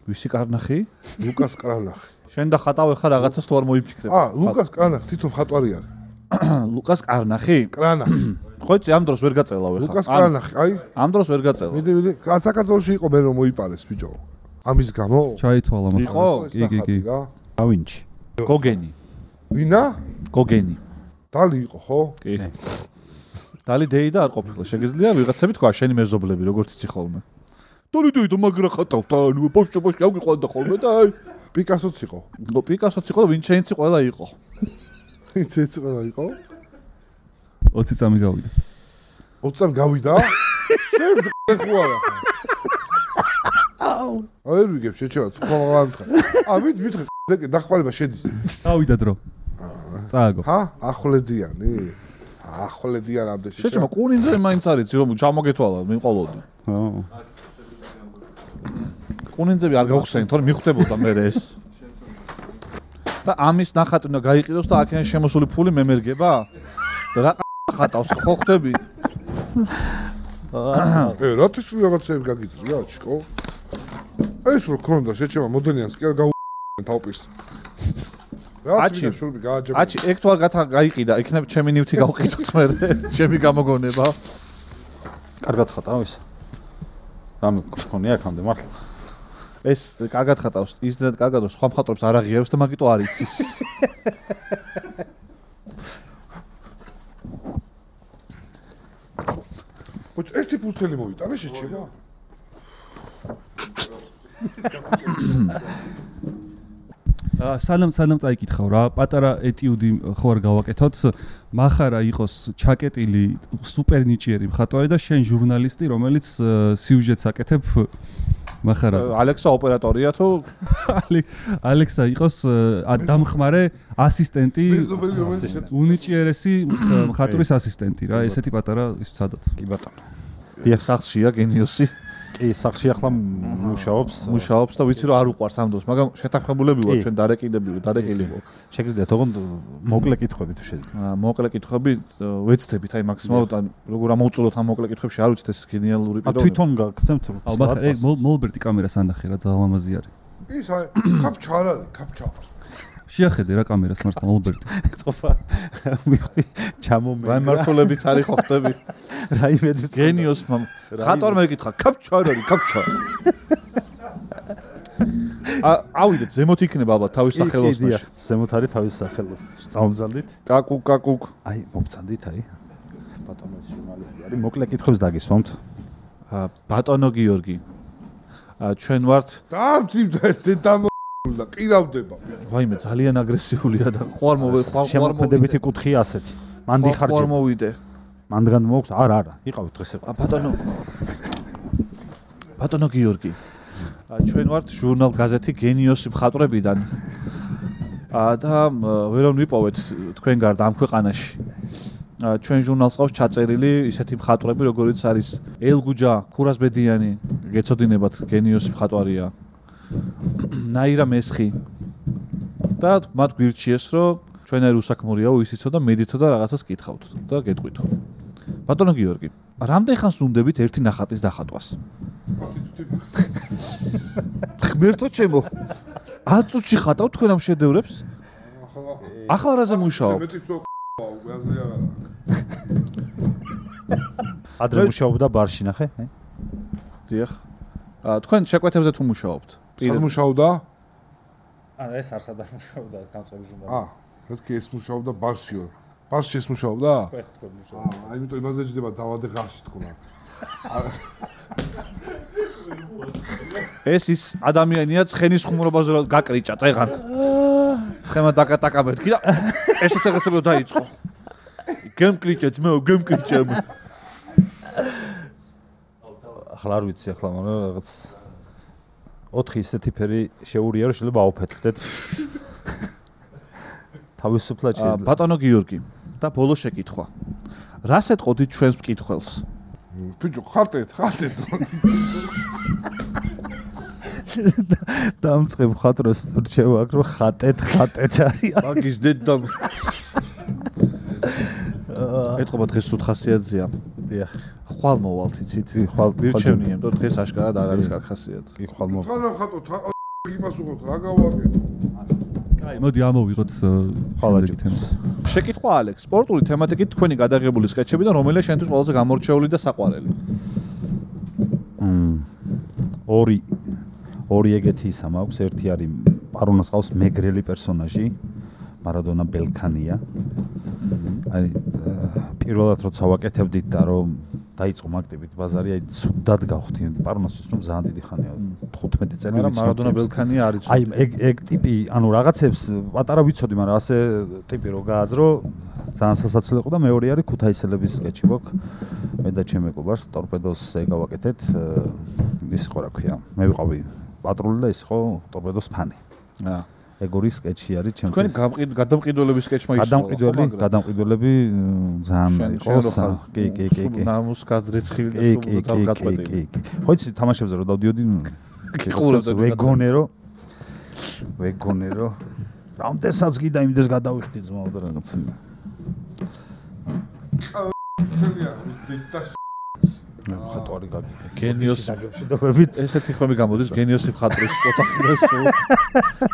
ვისი კარნახი? ლუკას კარნახი. შენ და ხატავ ეხლა რაღაცას თუ არ მოიფიქრებ. ლუკას კარნახი თვითონ ხატვარი არის. ლუკას კარნახი? კრანახი. ხო იცი ამ დროს ვერ გაწელავ ეხლა. ლუკას კარნახი, აი. ამ დროს ვერ გაწელავ. მიდი. საქართველოში იყო მე რომ მოიპარეს ბიჭო. ამის გამო? ჩაითვალა მაგრამ. იყო? კი. დავინჩი. გოგენი. ვინა? გოგენი. დალი იყო ხო? კი. დალი დეიდა არ ყოფილა. შეგიძლია ვიღაცები თქვა შენი მეზობლები როგორც იცი ხოლმე. დალი მაგრა ხატავთ ანუ პოშტო ავიყვანდა ხოლმე და აი პიკასოც იყო. პიკასოც იყო და ვინჩენცი ყველა იყო. ვინჩენცი ყველა იყო? 20 წამი გავიდა. 20 წამი გავიდა? შენ ხუარა. აუ. აი ვიგებ შეჩევა თქვა მაგამთხა. მითხრე დახვალება შედის. გავიდა დრო. წააგო. ახლედიანი? ახლედიან ამდე შეჩევა კუნინძე მაინც არის რომ ჩამოგეთვალა მიყოლოდი. კუნინძები არ გავხსენით, თორე მიხვდებოდა მე ეს. და ამის ნახატი უნდა გაიყიდოს და აქედან შემოსული ფული მემერგება? რა ხატავს ხო ხდები? რატის რაღაცები გაგიწრია, ჩიკო? ეს რო ქონდა შეჩევა მოდელიანს კი არ გაუგენ თავპირს. აჩი, ეგ თუ არ გაიყიდა, იქნებ ჩემი ნივთი გავყიდოთ მე, ჩემი გამოგონება. კარგად ხატავ ის. რამე გქონია აქამდე მართლა. ეს კარგად ხატავს, ისედაც კარგად რომ სხვა მხატვრებს არ აღიარებს და მაგიტო არ იცის. მოც ერთი ფურცელი მოვიტანე შეჩება. სანამ წაიკითხავ რა, პატარა ეტიუდი ხო არ გავაკეთოთ. მახარა იყოს ჩაკეტილი სუპერ ნიჭიერი მხატვარი და შენ ჟურნალისტი, რომელიც სიუჟეტს აკეთებ მახარაზე. ალექსა ოპერატორია თუ ალექსა იყოს დამხმარე ასისტენტი, უნიჭიერესი მხატვრის ასისტენტი რა, ესეთი პატარა ის ვცადოთ. კი ბატონო. დიახ, სახშია გენიოსი. კი, სახში ახლა მუშაობს და ვიცი რომ არ უყვარს ამ დროს, მაგრამ შეთანხმებულები ვარ ჩვენ დარეკილი ვარ. შეგიძლიათ ოღონდ მოკლე კითხვები თუ შეძლებთ. მოკლე კითხვები ვეცდებით, აი მაქსიმალურად როგორ ამოვწუროთ ამ მოკლე კითხვებში, არ ვიცით ეს გენიალური პიროვნება. თვითონ გაგცემთ რომ ალბათ მოლბერტი კამერას ანახე რა, ძალიან ლამაზი არის. ის აი კაპჩა არ არის, კაპჩა. შეახედე რა კამერას მართლა მოლბერტი. წოფა მივხვდი ჩამომე. რა მართლებიც არის ხო ხდები? რა იმედიც გენიოსმა ხატვარმა ეკითხა, კაპჩა არ არის, კაპჩა. ავიდეთ, ზემოთ იქნება ალბათ თავის სახელოსნოში. ზემოთ არის თავის სახელოსნოში. წამომძალდით? კაკუკ. აი, მოგწანდით აი. ბატონო ჟურნალისტი არის, მოკლე კითხვებს დაგისვამთ. ბატონო გიორგი. ჩვენ ვართ დამწივდა ეს დედამო და ყირავდება. ვაიმე, ძალიან აგრესიულია და ხوار შემოქმედებითი კუთხია ასეთი. მან დიხარჯე. ხوار მოვიდე. მანდღან მოაქვს? არა, იყავით დღეს იყო. ბატონო გიორგი. ჩვენ ვართ ჟურნალ გაზეთი გენიოსი მხატვრებიდან. და ვერონ ვიპოვეთ თქვენ გარდა ამ ქვეყანაში. ჩვენ ჟურნალს ყავს ჩაწერილი ისეთი მხატვრები, როგორიც არის ელგუჯა ქურასბედიანი, გეცოდინებათ გენიოსი მხატვარია. ნაირა მესხი. და მათ გვირჩიეს, რომ ჩვენერი უსაქმურიაო ისიცო და მედითო და რაღაცას კითხავთ და გეტყვითო. ბატონო გიორგი, რამდენ ხანს უნდებით ერთი ნახატის დახატვას? ღმერთო ჩემო. 10 წუთში ხატავ თქვენ ამ შედევრებს? ახლა რაზე მუშაობ? ადრე მუშაობდა ბარში ნახე? დიახ. თქვენ შეკვეთებზე თუ მუშაობთ? სად მუშაობდა? ეს არ სადარ მუშაობდა განწყობის ჟურნალისტი. მეთქი ეს მუშაობდა ბარშიო. ბარში ეს მუშაობდა? თქვენ მუშაობდა. იმიტომ იმაზე ჯდება დავადე ღარში თქონა. ეს ის ადამიანია ცხენის ხუმრობაზე რომ გაკრიჭა წეღან. ცხემა დაკატაკა მეთქი და ესეც რაღაცებო დაიწყო. გემკრიჭა ძმაო, გემკრიჭა. ახლა არ ვიცი ახლა მაგრამ რაღაც 4 ისეთი ფერი შეურია რომ შეიძლება აუფეთქდეთ. თავისუფლად შეიძლება. ბატონო გიორგი და ბოლო შეკითხვა. რას ეტყოდით ჩვენს მკითხველს? ბიჭო, ხატეთ. დამწყებ ხატროს რჩევა აქ რომ ხატეთ არის. მაგის დედა. ეტყობა დღეს სულ ხასიათზეა. დიახ. ხვალ მოვალთ იცით? ხვალ ვირჩევნიემ და დღეს აშკარად არ არის კაც ხასიათი. კი ხვალ მოვალთ. ხანა ხატოთ, გიპასუხოთ, რა გავაკეთო? კაი, მოდი ამოვიღოთ ხალაჯი თემს. შეკითხვა ალექს, სპორტული თემატიკით თქვენი გადაღებული სკეჩები და რომელია შენთვის ყველაზე გამორჩეული და საყვარელი? ორი ეგეთი ისა მაქვს, ერთი არის პარონას ყავს მეგრელი პერსონაჟი, მარადონა ბელქანია. აი პირველად როცა ვაკეთებდით და რომ დაიწყო მაგდებით ბაზარი, აი ცუდად გავხდი. პარონასთვის რომ ძალიან დიდი ხანია, 15 წელი მაგრამ მარადონა ბელქანია არის. აი ეგ ტიპი, ანუ რაღაცებს პატარა ვიცოდი, მაგრამ ასე ტიპი რო გააძრო, ძალიან სასაცილო იყო და მეორე არის ქუთაისელების სკეჩი გვაქვს. მე და ჩემი მეგობარს ტორპედოს ეგავაკეთეთ. ის იყო რა ქვია. მე ვიყავი პატრული და ის იყო ტორპედოს ფანი. ეგორი სკეჩი არის ჩემთვის. თქვენი გადამყიდველების სკეჩმა ისო. გადამყიდველები ძალიან იყო. კი. ნამუს გადრეცხილი და სულ გაწყვეტილი. ხო იცი თამაშებზე რომ დავდიოდი ვეგონერო რამდენსაც გიდა იმდეს გადავიხდი ძმაო და რაღაც. ხატვარი გაგიგე. გენიოსი დაგებშიდობებით. ესეთი ხმები გამოდის გენიოსი ხატრის ოთახი სულ.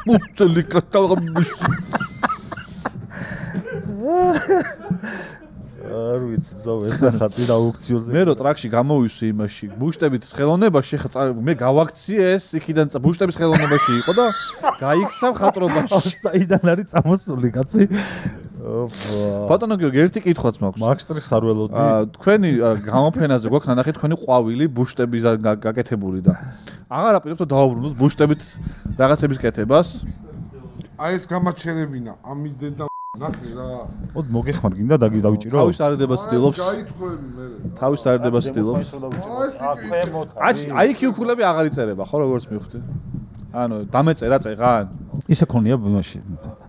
მუწელი კატალოგში. არ ვიცი ძმაო ეს და ხატი და აუქციონზე. მე რო ტრაქში გამოვისვი იმაში, ბუშტებით ხელოვნებაში ხა მე გავაქციე ეს იქიდან ბუშტების ხელოვნებაში იყო და გაიქცა ხატრობაში. საიდან არის წამოსული კაცი? ბატონო გიორგი, ერთი კითხვაც მაქვს. მაგ შტრიხს არ ველოდი. თქვენი გამოფენაზე გვაქვს ნანახი თქვენი ყვავილი ბუშტების გაკეთებული და აღარ აპირებთ დავაბრუნოთ ბუშტებით რაღაცების კეთებას. აი ეს გამაჩერებინა, ამის დედა ნახე რა. მოდი მოგეხმარ გინდა დავიჭირო. თავის არიდებას ცდილობს. გაითხოვები მე. თავის არიდებას ცდილობს. აი IQ ქულები აღარ იწერება, ხო როგორც მივხვდი. ანუ დამეწერა წეღან. ისე ქონია იმაში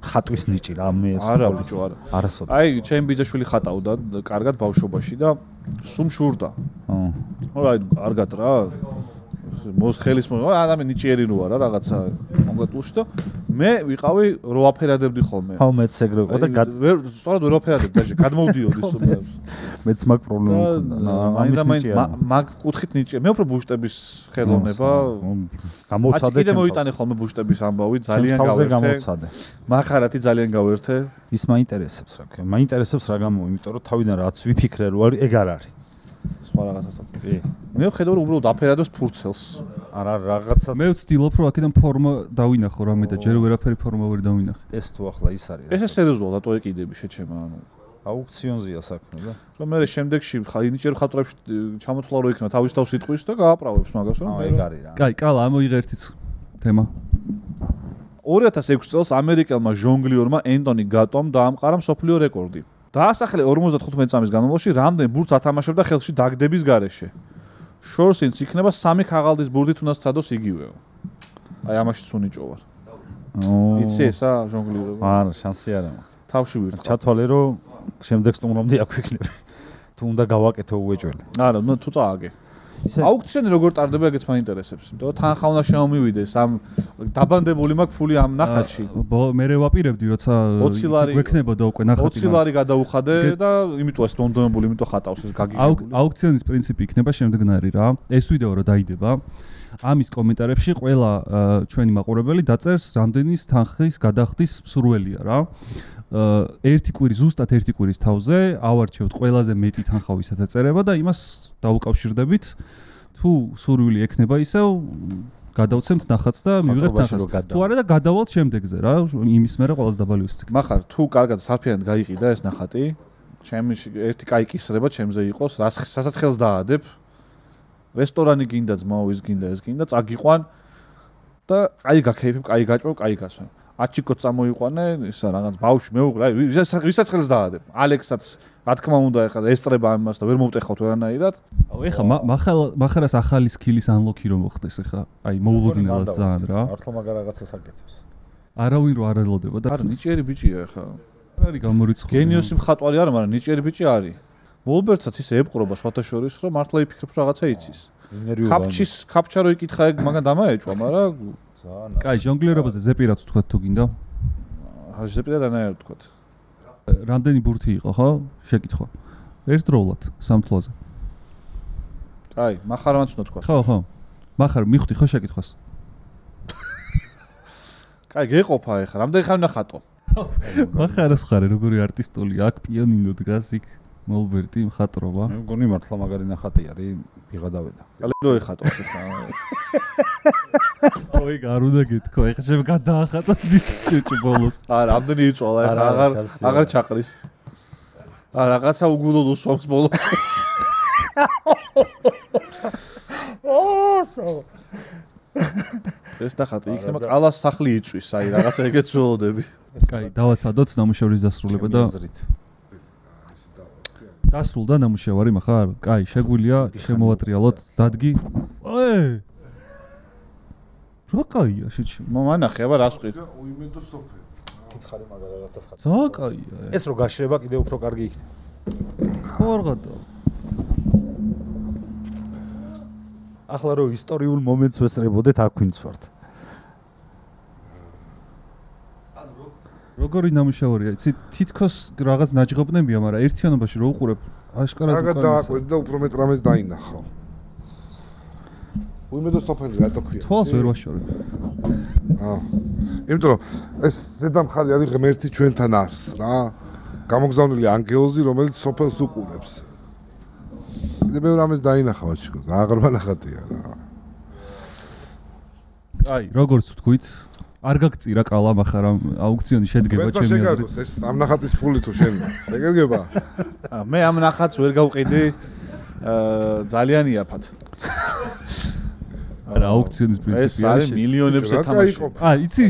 ხატვის ნიჭი რა მე ეს. არა ბიჭო, არა. არასოდეს. აი ჩემი ბიძაშვილი ხატავდა კარგად ბავშვობაში და სულ მშურდა. აი კარგად რა. ხელის ადამიანი ნიჭიერი რო არა რაღაცა კონკრეტულში და მე ვიყავი რო აფერადებდი ხოლმე. ხო მეც ეგრე იყო და სწორად ვერ აფერადებდი და გადმოვდიოდი სულ. მეც მაგ პრობლემა მქონდა. მაგ კუთხით ნიჭიერი. მე უფრო ბუშტების ხელოვნება გამოცადე. კიდე მოიტანე ხოლმე ბუშტების ამბავი ძალიან გავერთე. მახარათი ძალიან გავერთე. ის მაინტერესებს რა. მაინტერესებს რა გამო, იმიტომ რომ თავიდან რაც ვიფიქრე რო არის, ეგ არ არის. სხვა რაღაცასაც. კი. მე ვხედავ რომ უბრალოდ აფერადებს ფურცელს. არა რაღაცა. მე ვცდილობ რომ აქედან ფორმა დავინახო რამე და ჯერ ვერაფერი ფორმა ვერ დავინახე. ეს თუ ახლა ის არის. ესე სერიოზულად რატო ეკიდები შეჩემა ანუ აუქციონზეა საქმე და რომ მე შემდეგში ინიჭიერ ხატრებში ჩამოთვლა რო იქნა თავის თავს იტყვის და გააправებს მაგას რომ ეგ არის რა. კაი, კალა ამოიღე ერთიც თემა. 2006 წელს ამერიკელმა ჟონგლიორმა ენტონი გატომ დაამყარა მსოფლიო რეკორდი. დაასახლე 55 წამის განმავლობაში რამდენ ბურთს ათამაშებდა ხელში დაგდების გარეშე. შორსინც იქნება 3 ქაღალდის ბურთით უნდა სცადოს იგივეო. აი ამაშიც უნიჭო ვარ. იცი ესა ჟონგლიორობა? არა, შანსი არა მაქვს. თავში ვირთხარ. ჩათვალე რომ შემდეგ სტუმრობდი აქვექნები. თუ უნდა გავაკეთო უეჭველი. არა, ნუ თუ წააგე. აუქციონი როგორ ტარდება, ეგეც მაინტერესებს. იმიტომ რომ თანხა უნდა შემომივიდეს ამ დაბანდებული მაქვს ფული ამ ნახატში. მე ვაპირებდი, როცა გვექნებოდა უკვე ნახატი. 20 ლარი გადაუხადე და იმიტომ ეს ლონდონებული, იმიტომ ხატავს ეს გაგიჟებული. აუქციონის პრინციპი იქნება შემდეგნარი რა. ეს ვიდეო რა დაიდება. ამის კომენტარებში ყველა ჩვენი მაყურებელი დაწერს რამდენის თანხის გადახდის სურველია რა. ზუსტად ერთი კვირის თავზე ავარჩევთ ყველაზე მეტი თანხა ვისაც ეწერება და იმას დაუკავშირდებით. თუ სურვილი ექნება ისევ გადავცემთ ნახატს და მივიღებთ თანხას. თუ არა და გადავალთ შემდეგზე რა, იმის მერე ყველაზე დაბალი ვისწრებ. მახარ თუ კარგად საფიანად გაიყიდა ეს ნახატი, ჩემი ერთი კაი კისრება ჩემზე იყოს, სასაცხელს დაადებ. რესტორანი გინდა, ძმაო, ის გინდა, ეს გინდა, წაგიყვან და კაი გაქეიფებ, კაი გაჭრობ, კაი გასვენ. აჩიკო წამოიყვანე, ისა რაღაც ბავშვი მეუღლე, ვისაც ხელს დაადებ. ალექსაც, რა თქმა უნდა, ეხლა ესწრება ამას და ვერ მოვტეხავთ ვერანაირად. ეხლა მახარას ახალი სკილის ანლოკი რომ მოხდეს ეხლა, აი მოულოდინელად ძალიან რა. მართლა მაგარ რაღაცას აკეთებს. არავინ რო არ ელოდება და არა, ნიჭიერი ბიჭია ეხლა. არის გამორიცხული. გენიოსი მხატვარი არა, მაგრამ ნიჭიერი ბიჭი არის. მოლბერტსაც ისე ეპყრობა სხვათა შორის, რომ მართლა იფიქრებ რაღაცა იცის. კაპჩა რო იკითხა ეგ მაგან დამაეჭვა, მაგრამ კაი, ჟონგლერობაზე ზეპირად თქვათ თუ გინდა? ზეპირად ანაერად თქვათ. რამდენი ბურთი იყო, ხო? შეკითხვა. ერთდროულად, სამთლაზე. კაი, მახარამაც უნდა თქვას. ხო. მახარ მიხვდი ხო შეკითხვას? კაი, გეყოფა ეხლა, რამდენი ხანი ნახატო? მახარას ხარ, როგორი არტისტული, აქ პიონინო დგას იქ. მოლბერტი მხატვრობა. მე მგონი მართლა მაგარი ნახატი არის, ვიღადავედა. კალენდრო ეხატავს ეხლა. ოი, არ უნდა გეთქო, ეხლა შენ გადაახატა ძიჭი ბოლოს. არა, ამდენი იწვალა ეხლა, აღარ ჩაყრის. არა, რაღაცა უგულოდ უსვამს ბოლოს. ეს ნახატი იქნება ყალას სახლი იწვის, აი რაღაცა ეგეც ველოდები. კაი, დავაცადოთ ნამუშევრის დასრულება და დასრულდა ნამუშევარი მახარ? კაი, შეგვიძლია შემოვატრიალოთ, დადგი. რა კაია, შეჭი. მომანახე, აბა რას ვყიდ? უიმედო სოფელი. კითხარი მაგარ რაღაცას ხარ. ზა კაია. ეს რო გაშრება კიდე უფრო კარგი იქნება. ხო არ გადა. ახლა რო ისტორიულ მომენტს ვესწრებოდეთ, აქ ვინც ვართ. როგორი ნამუშევარია, იცი, თითქოს რაღაც ნაჯღობნებია, მაგრამ ერთიანობაში რო უყურებ, აშკარად უკანასა. დააკვირდი და უფრო მეტ რამეს დაინახავ. უიმედო სოფელი რატო ქვია? თვალს ვერ ვაშორებ. იმიტომ რომ ეს ზედამხარი არის ღმერთი ჩვენთან არის რა. გამოგზავნილი ანგელოზი, რომელიც სოფელს უყურებს. კიდე ბევრ რამეს დაინახავ აჩქო, აღარ მანახატია რა. აი, როგორც ვთქვით, არ გაგწირა კალა მახარ აუქციონი შედგება ჩემი აზრით. ეს ამ ნახატის ფული თუ შენ შეგერგება? მე ამ ნახატს ვერ გავყიდი ძალიან იაფად. არა, აუქციონის პრინციპი ეს არის მილიონებზე თამაში. იცი,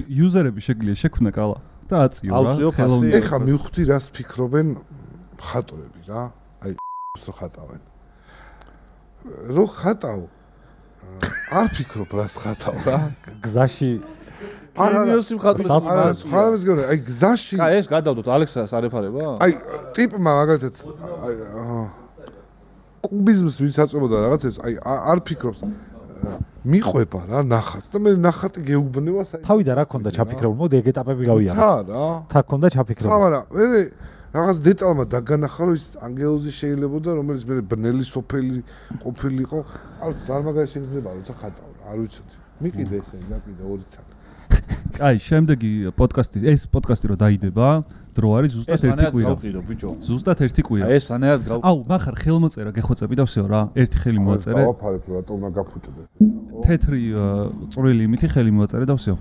იუზერები შეგვიძლია შექმნა კალა და აწიო რა. ეხა მივხვდი რას ფიქრობენ მხატვრები რა. აი, რო ხატავენ. რო ხატავ არ ფიქრობ რას ხატავ რა. გზაში გენიოსი მხატვრის ხარამის გორე, აი გზაში. კაი, ეს გადავდოთ ალექსას არ ეფარება? აი, ტიპმა მაგალითად კუბიზმს ვინც აწვებოდა რაღაცებს, აი არ ფიქრობს. მიყვება რა ნახატს და მე ნახატი გეუბნება საერთოდ. თავი და რა ქონდა ჩაფიქრებული, მოდი ეგ ეტაპები გავიაროთ. თა რა. თა ქონდა ჩაფიქრებული. თა, მაგრამ მე რაღაც დეტალმა დაგანახა რომ ის ანგელოზი შეიძლებოდა, რომელიც მე ბნელი სოფელი ყოფილიყო. არ ვიცი, არ მაგარი შეიძლება როცა ხატავ, არ ვიცოდი. მიყიდე ესე, მიყიდე 2 წელი. აი, შემდეგი პოდკასტი, ეს პოდკასტი რო დაიდება, დრო არის ზუსტად 1 კვირა. გავყიდო ბიჭო. ზუსტად 1 კვირა. აი, ეს ანაერად გავ. აუ, მახარ ხელმოწერა გეხვეწები და ვსეო რა. ერთი ხელი მოაწერე. დავაფარებ რომ რატომ უნდა გაფუჭდეს. თეთრი წვრილი იმითი ხელი მოაწერე და ვსეო.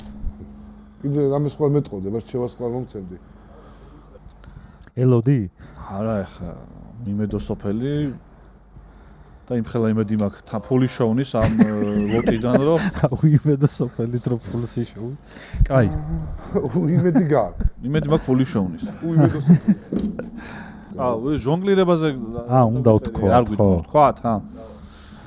კიდე რამე სხვა მეტყოდება, რჩევას სხვა მომცემდი. ელოდი? არა, ეხა იმედო სოფელი და იმ ხელა იმედი მაქვს თა ფული შოვნის ამ ლოტიდან რომ უიმედო სოფელი რო ფულს იშოვი. კაი. უიმედი გაქვს. იმედი მაქვს ფული შოვნის. უიმედო სოფელი. ეს ჟონგლირებაზე უნდა ვთქვა, ხო. ვთქვათ,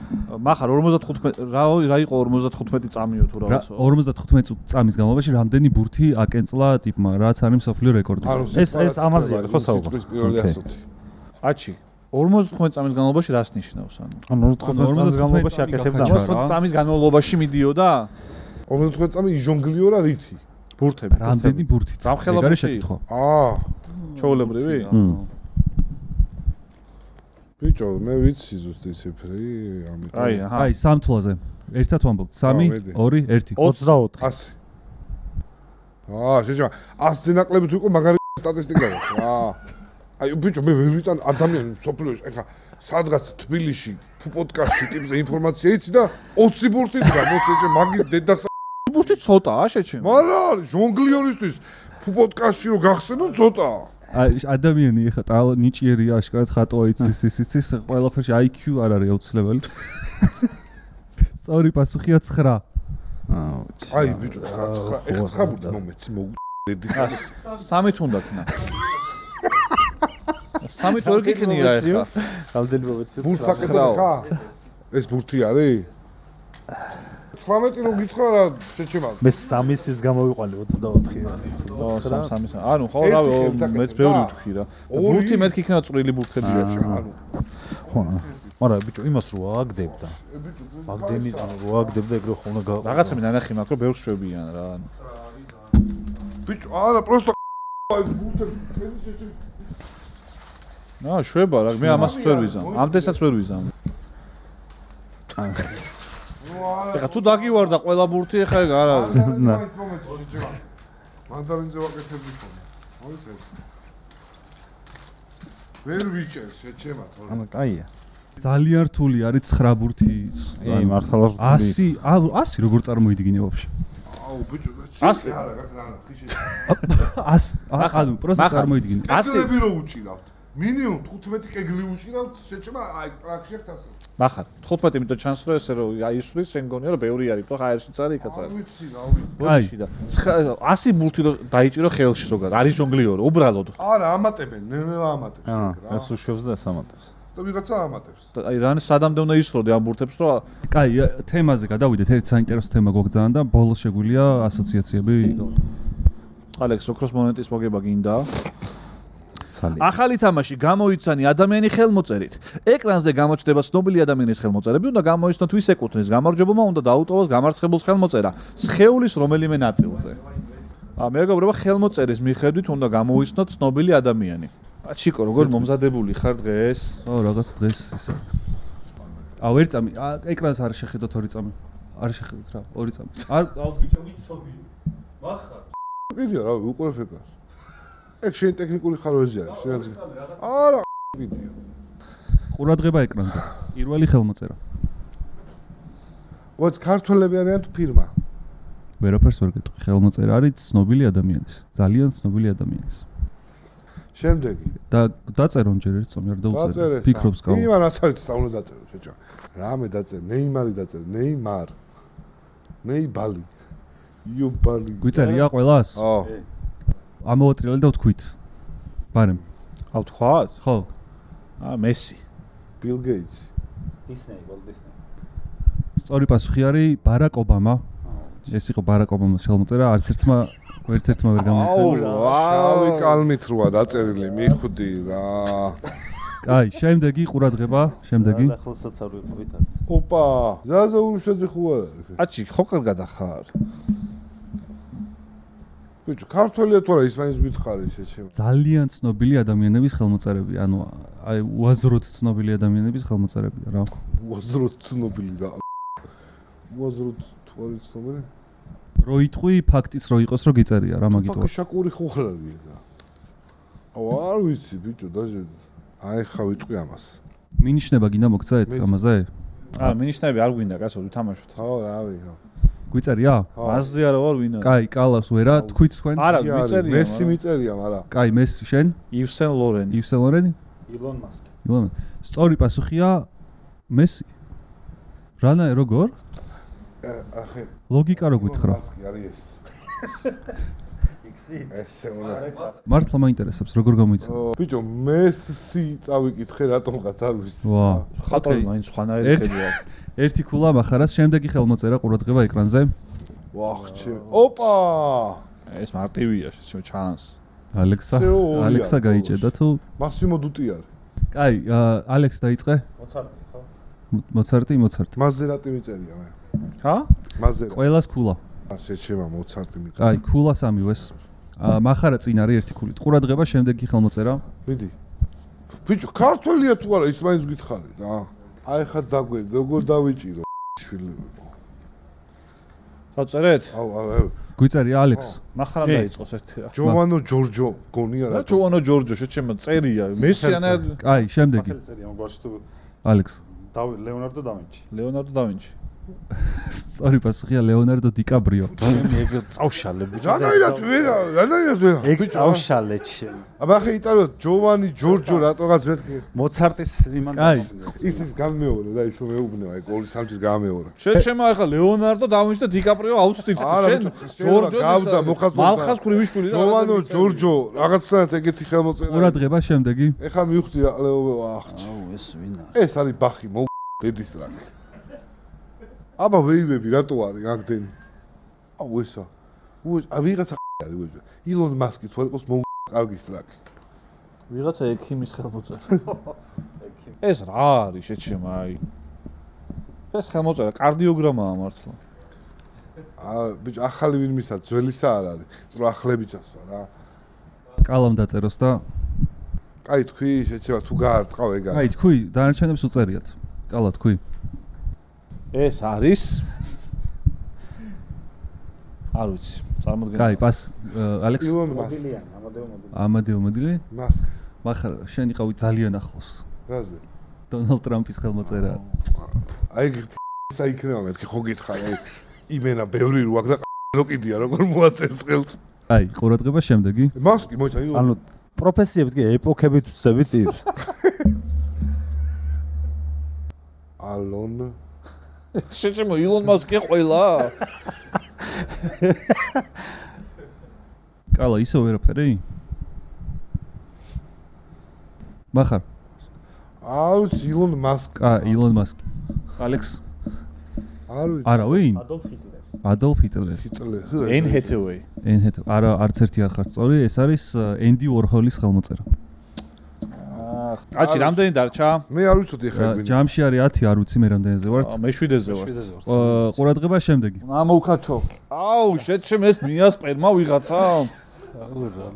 მახარ 55 რა იყო 55 წამიო თუ რაღაცა 55 წამის განმავლობაში რამდენი ბურთი აკენწლა ტიპმა რაც არის მსოფლიო რეკორდი ეს ამაზია ხო საუბარი პირველი ასოთი აჩი 45 წამის განმავლობაში რას ნიშნავს ანუ? ანუ 45 წამის განმავლობაში აკეთებდა. 45 წამის განმავლობაში მიდიოდა? 45 წამი იჟონგლიორა რითი? ბურთები. რამდენი ბურთით? გამხელა ეგ არის ბურთი შეკითხვა. ჩაოლებრივი? ბიჭო, მე ვიცი ზუსტი ციფრი, ამიტომ. აი, სამ თვლაზე. ერთად ვამბობთ. 3, 2, 1. 24. 100. შეჭმა 100 ნაკლებით უკვე მაგარი სტატისტიკა აქვს რა. აი ბიჭო მე ვერ ვიტან ადამიანი სოფლიოში ეხა სადღაც თბილისში პოდკასტში ტიპზე ინფორმაცია იცი და 20 ბურთი გამოწეჭე მაგის დედას ბურთი ცოტაა შეჩემ. მაგრამ ჟონგლიორისთვის პოდკასტში რო გახსენო ცოტაა. აი ადამიანი ეხა ნიჭიერია აშკარად ხატოა იცის ყველაფერში IQ არ არის აუცილებელი. სწორი პასუხია 9. აი ბიჭო 9 ეხა 9 ბურთი მომეცი მოგდედი. 3 თუნდა ქნა. 3 თორ გიქნია ეხა. რამდენი მომეცი? ბურთს აკეთებ ხა? ეს ბურთი არის? 18 რო გითხრა რა შეჩემალ. მე 3-ის გამოვიყვანე 24. 3. ანუ ხო რა მეც ბევრი ვთქვი რა. ბურთი მეთქი იქნება წვრილი ბურთებია ანუ. ხო. მაგრამ ბიჭო იმას რო აგდებდა. მაგდენი ანუ რო აგდებდა ეგრე ხო უნდა რაღაცა მე ნანახი მაქვს რომ ბევრს შვებიან რა. ბიჭო არა პროსტო აი ბურთები შეჩემ. შვება რა მე ამას ვერ ვიზამ. ამდენსაც ვერ ვიზამ. ეხა თუ დაგივარდა ყველა ბურთი ეხა ეგ არ არის. მაინც მომეც შეჭება. მანდარინზე ვაკეთებდი ხოლმე. მოიცეთ. ვერ ვიჭერ შეჭება თორე. ანუ კაია. ძალიან რთული არის 9 ბურთი. აი მართლა რთული. 100 როგორ წარმოიდგინე ვაფშე? აუ ბიჭო 100 არა გაკრანა ხიში. 100 ანუ პროსტა წარმოიდგინე. 100-ები რო უჭირავთ. მინიმუმ 15 კეგლი უჭირავთ შეჭება აი ტრაქში ხთასა. ნახა 15 იმიტომ ჩანს რომ ესე რომ აი ისვრის შენ გონია რომ ბევრი არის თო ხაერში წარი იქაც არის. ვიცი რა ვიცი. ბოდიში და 100 ბურთი რო დაიჭირო ხელში როგორ არის ჟონგლიორი უბრალოდ. არა ამატებენ ნელა ამატებს ეგ რა. ეს უშვებს და ეს ამატებს. და ვიღაცა ამატებს. აი რანი სადამდე უნდა ისროდე ამ ბურთებს რომ კაი თემაზე გადავიდეთ ერთ საინტერესო თემა გოგზაან და ბოლოს შეგვიძლია ასოციაციები. ალექს ოქროს მონეტის მოგება გინდა? ახალი თამაში გამოიცანი ადამიანი ხელმოწერით. ეკრანზე გამოჩნდება ცნობილი ადამიანის ხელმოწერები, უნდა გამოიცნოთ ვის ეკუთვნის. გამარჯვებულმა უნდა დაუტოვოს გამარცხებულს ხელმოწერა სხეულის რომელიმე ნაწილზე. მეგობრებო, ხელმოწერის მიხედვით უნდა გამოიცნოთ ცნობილი ადამიანი. ჩიკო, როგორ მომზადებული ხარ დღეს? რაღაც დღეს ისე. აუ ერთ წამი, ეკრანს არ შეხედოთ 2 წამი. არ შეხედოთ რა, 2 წამი. აუ ბიჭო ვიცოდი. მახარ. ვიდეო რა უყურებ ეკრანს. ეგ შენ ტექნიკური ხარვეზია შეიძლება. არა ვიდეო. ყურადღება ეკრანზე. პირველი ხელმოწერა. ვაც ქართველები არიან თუ ფირმა? ვერაფერს ვერ გეტყვი. ხელმოწერა არის ცნობილი ადამიანის. ძალიან ცნობილი ადამიანის. შემდეგი. და დაწერონ ჯერ ერთ წამი არ დაუწერე. ფიქრობს გავ. იმან რაც არის და უნდა დაწერო შეჭა. რამე დაწერე, ნეიმარი დაწერე, ნეიმარ. ნეიბალი. იუბალი. გვიწერია ყველას? ო. ამოვატრიალე და ვთქვით. ბარემ. აუ თქვათ? ხო. მესი. ბილ გეიტსი. დისნეი, ვოლტ დისნეი. სწორი პასუხი არის ბარაკ ობამა. ეს იყო ბარაკ ობამას ხელმოწერა, არც ერთმა ვერ გამოიწერა. შავი კალმით როა დაწერილი, მიხვდი რა. კაი, შემდეგი ყურადღება, შემდეგი. ახლასაც არ ვიყავით არც. ოპა, ზაზა უშეძე ხო არა? აჩი, ხო კარგად ახარ. ბიჭო, ქართველია თუ არა ისმაილის გითხარი შეჩემ. ძალიან ცნობილი ადამიანების ხელმოწერები, ანუ აი უაზროდ ცნობილი ადამიანების ხელმოწერებია რა. უაზროდ ცნობილი რა. უაზროდ თუ არის ცნობილი? რო იტყვი ფაქტიც რო იყოს რო გიწერია რა მაგითო. შაკური ხო ხარ არის და. აუ არ ვიცი ბიჭო, დაჟე. აი ხა ვიტყვი ამას. მინიშნება გინდა მოგცეთ ამაზე? მინიშნები არ გვინდა კაცო ვთამაშოთ. ხო, რავი, ხო. გვიწერია? მასზე არა ვარ ვინა. კაი, კალას ვერა, თქვით თქვენ? არა, მიწერია. მესი მიწერია, მაგრამ. კაი, მესი შენ? ივსენ ლორენი. ივსენ ლორენი? ილონ მასკი. ილონ. სწორი პასუხია მესი. რანა როგორ? ახე. ლოგიკა რო გითხრა. მასკი არის ეს. იქსი. ესე უნდა. მართლა მაინტერესებს როგორ გამოიცა? ბიჭო, მესი წავიკითხე რატომღაც არ ვიცი. ვა. ხატოვი მაინც ხვანაერი ხედია. ერთი ქულა מחარას, შემდეგი ხელმოწერა ყურადღება ეკრანზე. ვახჩე. ოპა! ეს მარტივია, ჩანს. ალექსა გაიჭედა თუ მასიმო დუტი არის. კაი, ალექს დაიწყე? მოცარტი. მაზერატი მიწერია მე. ჰა? მაზერატი. ყველას ქულა. შეჩემა მოცარტი მიწერია. კაი, ქულა სამივეს. მახარა წინ არის ერთი ქულით. ყურადღება შემდეგი ხელმოწერა. მიდი. ბიჭო, ქართველია თუ არა, ის მაინც გითხარი რა. აი ხა დაგვე, როგორ დავიჭირო შვილი. დაწერეთ? აუ. გვიწერია ალექს. მახარა დაიწყოს ერთი რა. ჯოვანო ჯორჯო გონია რა. რა ჯოვანო ჯორჯო შეჩემა წერია. მესიანა. კაი, შემდეგი. წერია მოგარში თუ ალექს. ლეონარდო დავინჩი. ლეონარდო დავინჩი. სწორი პასუხია ლეონარდო დიკაბრიო. ეგ წავშალე ბიჭო. რანაირად ვერა. ეგ წავშალე შენ. აბა ხე იტალიურად ჯოვანი ჯორჯო რატოღაც მეთქი. მოცარტის იმან. კაი. ის გამეორა და ის რომ მეუბნება, აი ორი სამჯერ გამეორა. შეჩემა ახლა ლეონარდო დავინჩი და დიკაპრიო აუცდით. შენ ჯორჯო გავდა მოხაზო. მალხას ქრივიშვილი და ჯოვანო ჯორჯო რაღაცნაირად ეგეთი ხელმოწერა. ყურადღება შემდეგი. ეხა მივხვდი რა ახჭი. აუ ეს ვინა. ეს არის ბახი მო დედის ტრაკი. აბა ვეივები რატო არის აკდენი? აუ ესა. ვიღაცა არის უეჯა. ილონ მასკი თუ არ იყოს მო კარგის ტრაკი. ვიღაცა ექიმის ხელმოწერა. ეს რა არის შეჩემა აი. ეს ხელმოწერა კარდიოგრამაა მართლა. ბიჭო ახალი ვინმისა ძველისა არ არის. რო ახლები ჩასვა რა. კალამ დაწეროს და კაი თქვი შეჩემა თუ გაარტყავ ეგ არის. კაი თქვი დანარჩენებს უწერიათ. კალა თქვი. ეს არის არ ვიცი წარმოდგენა. კაი პას ალექს. ილონ მასკ. ამადეო მოდი. მასკ. მახარ შენ იყავი ძალიან ახლოს. რაზე? დონალდ ტრამპის ხელმოწერა. აი ისა იქნება მეთქი ხო გითხარი აი იმენა ბევრი რო აქ და რო კიდია როგორ მოაწერს ხელს. აი ყურადღება შემდეგი. მასკი მოიცა ილონ. ანუ პროფესიებით კი ეპოქებით ვწევით ტიპს. ალონ შეჩემო ილონ მასკი ყველა. კალა ისე ვერაფერი? მახარ. აუ ილონ მასკ. ილონ მასკი. ალექს. არ ვიცი. არა ვინ? ადოლფ ჰიტლერი. ჰიტლერი. ენ ჰეთევეი. არა არც ერთი არ ხარ სწორი, ეს არის ენდი უორჰოლის ხელმოწერა. კაცი რამდენი დარჩა? მე არ ვიცოდი ხა ვინ. ჯამში არის 10, არ ვიცი მე რამდენზე ვარ. მე 7-ზე ვარ. ყურადღება შემდეგი. მამოუკაჩო. აუ შეჩემ ეს მიასპერმა ვიღაცა.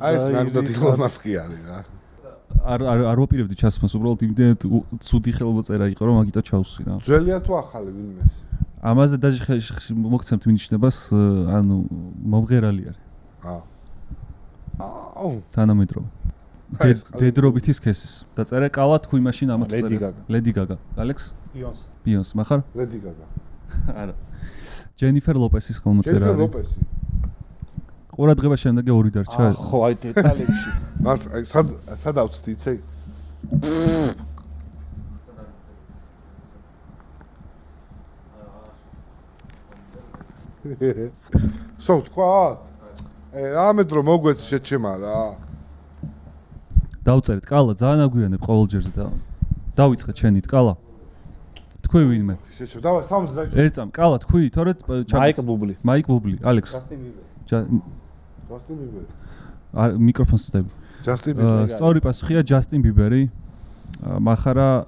აი ეს ნაგდოთ ილონ მასკი არის რა. არ ვაპირებდი ჩასმას, უბრალოდ იმდენად ცუდი ხელმოწერა იყო, რომ მაგიტო ჩავსვი რა. ძველია თუ ახალი ვინმეს? ამაზე მოგცემთ მინიშნებას, ანუ მომღერალი არის. აუ. თანამედროვე. დედრობითი სქესის. დაწერე კალა თქვი მაშინ ამათ წერე. ლედი გაგა. ალექს? ბიონს. მახარ? ლედი გაგა. არა. ჯენიფერ ლოპესის ხელმოწერა არის. ჯენიფერ ლოპესი. ყურადღება შემდეგი ორი დარჩა. ხო, აი დეტალებში. მართლა აი სად ავწდი იცი? სო თქვა? რამე დრო მოგვეც შეჩემა რა. დავწერეთ კალა ძალიან აგვიანებ ყოველ ჯერზე და დავიწყეთ შენით კალა. თქვი ვინმე? შეჩემა. დავай სამს დაიჭირე. ერთ წამ კალა თქვი, თორე მაიკ ბუბლი, ალექს. ჯასტინ ბიბერი. მიკროფონს წდები. ჯასტინ ბიბერი. სწორი პასუხია ჯასტინ ბიბერი. მახარა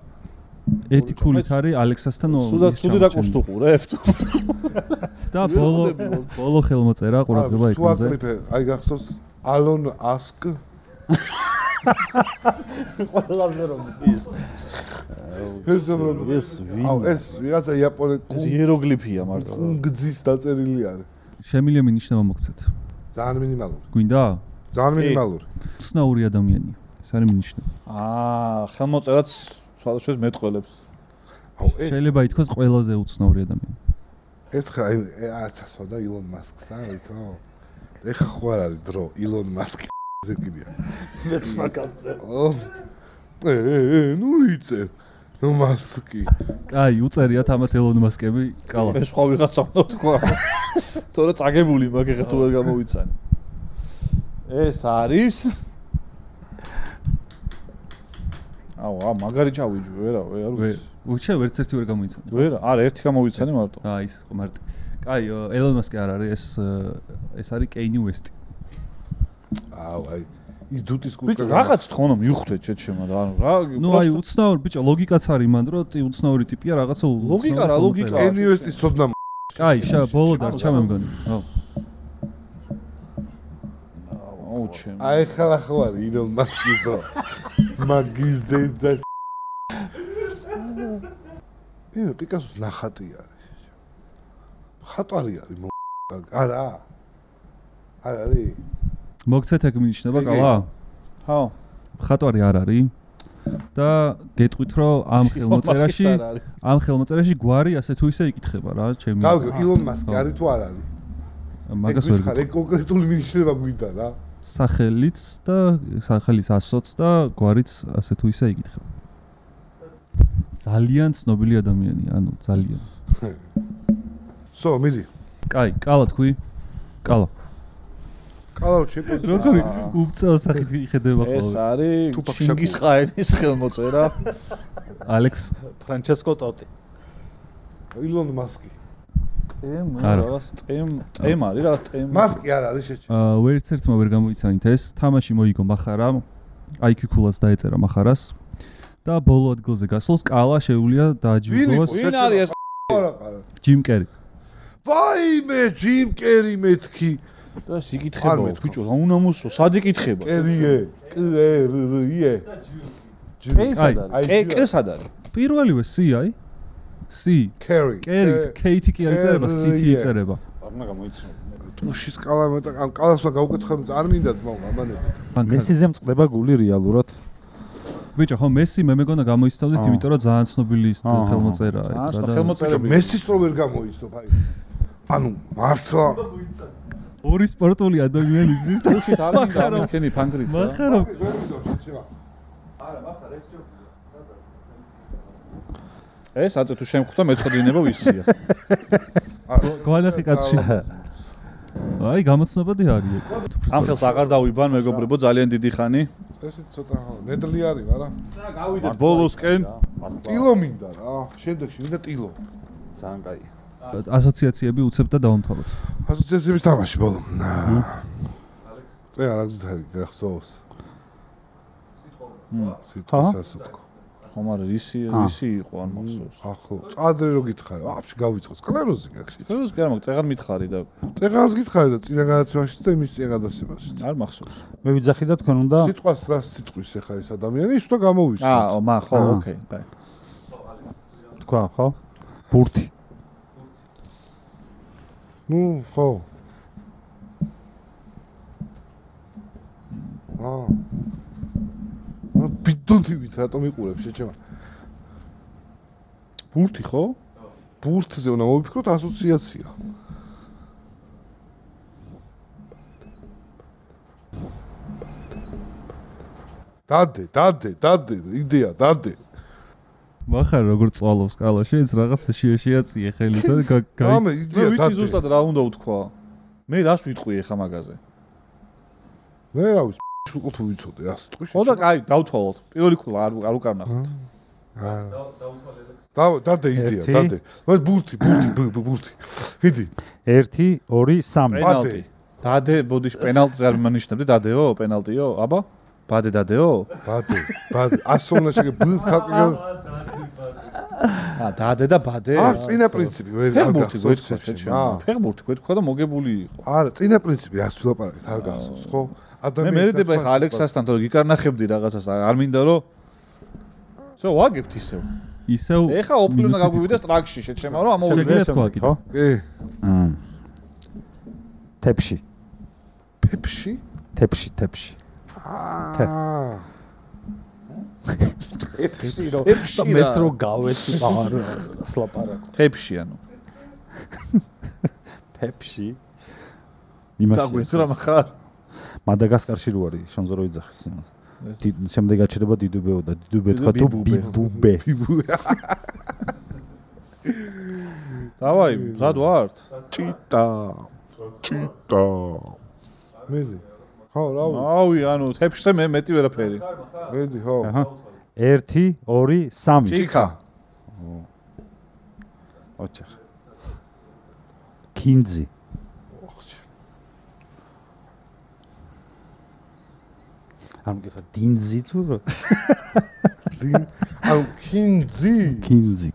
ერთი ქულით არის ალექსასთან სუდი დაკურს თუ ყურებთ. და ბოლო ხელმოწერა ყურადღება იქნაზე. თუ აკრიფე, აი გახსოვს ალონ ასკ. ყველაზე რომ ის. ეს ვინ? აუ ეს ვიღაცა იაპონელი ეს იეროგლიფია მართლა. გძის დაწერილი არის. შემიძლია მინიშნება მოგცეთ. ძალიან მინიმალური. გვინდა? ძალიან მინიმალური. ცნაური ადამიანია. ეს არის მინიშნება. ხელმოწერაც სხვადასხვა მეტყველებს. აუ ეს შეიძლება ითქვას ყველაზე უცნაური ადამიანი. ერთხელ არც ასვადა ილონ მასკს, არითო? ეხა ხო არ არის დრო ილონ მასკი ზე კიდია. მეც მაგაზე. ნუ იცე. ნუ მასკი. კაი, უწერიათ ამათ ელონ მასკები, კალა. ეს სხვა ვიღაცა უნდა თქვა. თორე წაგებული მაგ ეხა თუ ვერ გამოვიცანი. ეს არის აუ, მაგარი ჩავიჯო, ვერა, არ ვიცი. უჩე ვერც ერთი ვერ გამოიცანი. ვერა, არა, ერთი გამოვიცანი მარტო. ის ხო მარტო. კაი, ელონ მასკი არ არის, ეს არის კეინი უესტი. აუ, აი, ის დუტის კურტკა. ბიჭო, რაღაც თხოვნო მივხვდეთ შეჩემა და ანუ რა. ნუ აი უცნაური ბიჭო, ლოგიკაც არის მან, რომ უცნაური ტიპია რაღაცა ლოგიკა რა, ლოგიკა. ინვესტის ცოდნა. კაი, ბოლო დარჩა მე მგონი. ხო. აუჩემ. აი ხლა ხوار ილონ მასკის ბრო. მაგის დედა. ე პიკასოს ნახატი არის. ხატვარი არის არა. არ არის. მოგცეთ ეგ მინიშნება ყავა? ხო. ხატვარი არ არის. და გეტყვით რომ ამ ხელმოწერაში გვარი ასე თუ ისე იკითხება რა, ჩემი. გავიგე, ილონ მასკი არის თუ არ არის? მაგას ვერ გითხარ, ეგ კონკრეტული მინიშნება გვიდა რა. სახელიც და სახელის ასოც და გვარიც ასე თუ ისე იკითხება. ძალიან ცნობილი ადამიანია, ანუ ძალიან. მიდი. კაი, კალა თქვი? კალა. კალა შეფოთი. როგორი უწევ სახით იხედება ხოლმე. ეს არის ჩინგისხაენის ხელმოწერა. ალექს ფრანჩესკო ტოტი. ილონ მასკი. ტემ არის რა, ტემ. მასკი არ არის შეჭი. ვერც ერთმა ვერ გამოიცანით ეს. თამაში მოიგო მახარა. IQ-კულას დაეწერა მახარას. და ბოლო ადგილზე გასულს კალა შეუძლია დააჯილდოს. ვინ არის ეს? ჯიმ კერი. ვაიმე, ჯიმ კერი მეთქი. და სიკითხება ბიჭო, რა უნდა მოსო? სად იკითხება? კერიე. კერიე. კე სად არის? პირველივე C აი. C. კერი. K-ი კი არ იწერება, C-ი იწერება. არ უნდა გამოიცნო. ტუშის კალა მეტა ამ კალას უნდა გავუკითხებ, არ მინდა ძმაო ამანები. მესიზე მწყდება გული რეალურად. ბიჭო, ხო მესი მე მეგონა გამოიცნავდით, იმიტომ რომ ძალიან ცნობილი ის ხელმოწერაა რა და ხელმოწერები. მესის რო ვერ გამოიცნობ, აი. ანუ მართლა ორი სპორტული ადამიანი ზის და უშით არ მინდა ამიქენი ფანგრიც რა. მახარო. ეს აწე თუ შემხვდა მეწოდინება ვისია. გვანახი კაცი. აი გამოცნობადი არის. ამ ხელს აღარ დავიბან მეგობრებო ძალიან დიდი ხანი. წესით ცოტა ნედლი არის, მაგრამ და გავიდეთ ბოლოსკენ. ტილო მინდა რა. შემდეგში მინდა ტილო. ძალიან კაი. ასოციაციები უცებ და დავამთავროთ. ასოციაციების თამაში ბოლო. წე არაგზით გახსოვს. სიტყვა სასუთქო. ხომ არა ისი იყო ან მახსოვს. ახო, წადრი რო გითხარი, აფში გავიწყო სკლეროზი გაქში. სკლეროზი კი არა, მაგრამ წეღარ მითხარი და წეღარს გითხარი და წინა გადაცემაში და იმის წინა გადაცემაში. არ მახსოვს. მე ვიძახი და თქვენ უნდა სიტყვას რა სიტყვის ახლა ეს ადამიანი ის უნდა გამოვიცნო. ხო, ოკეი, დაი. თქვა, ხო? ბურთი. ნუ, ხო. ბიდონივით რატომ იყურებ შეჩემა? ბურთი ხო? ბურთზე უნდა მოვიფიქროთ ასოციაცია. დადე, იდეა, დადე. მახარ როგორ წვალობს კალა, შეიც რაღაცა შეაწიე ხელი და გამე იდეა, ვიცი ზუსტად რა უნდა უთქვა. მე რას ვიტყვი ახლა მაგაზე? მე რა ვიცი, ვიყო თუ ვიცოდე, ასე ტყვი. ხო და კაი, დავთვალოთ. პირველი ქულა არ უკარნახოთ. დადე იდეა, დადე. მე ბურთი. მიდი. 1 2 3 პენალტი. დადე, ბოდიში პენალტს არ მანიშნებდი, დადეო, პენალტიო, აბა? ბადე დადეო? ბადე. ასონა შეგე ბლს თაკი. დადე და ბადე. წინა პრინციპი ვერ გახსოვს. ფეხბურთი გვეთქვა და მოგებული იყო. არა, წინა პრინციპი რას ვილაპარაკეთ, არ გახსოვს, ხო? მე მერიდება ხა ალექსასთან თუ გიკარნახებდი რაღაცას, არ მინდა რომ შო ვაგებთ ისევ. ეხა ოპლი უნდა გაგვივიდეს ტრაქში, შეჩემა რომ ამოვიდეთ. ხო? კი. თებში. ფებში? თებში. თებში მეც რო გავეცი არ სლაპარაკო. თებში ანუ. თებში. დაგვეცრა მხარ. მადაგასკარში რო არის შონზო რო იძახის იმას. შემდეგ აჩერება დიდუბეო და დიდუბე თქვა თუ ბიბუბე. დავაი, მზად ვართ? ჭიტა. მიდი. ხო, რავი. ავი, ანუ თებშზე მე მეტი ვერაფერი. მიდი, ხო. 1 2 3 ჭიქა. ოჩახ. კინძი. არ მგითხა დინზი თუ რა? ანუ კინძი. კინზი.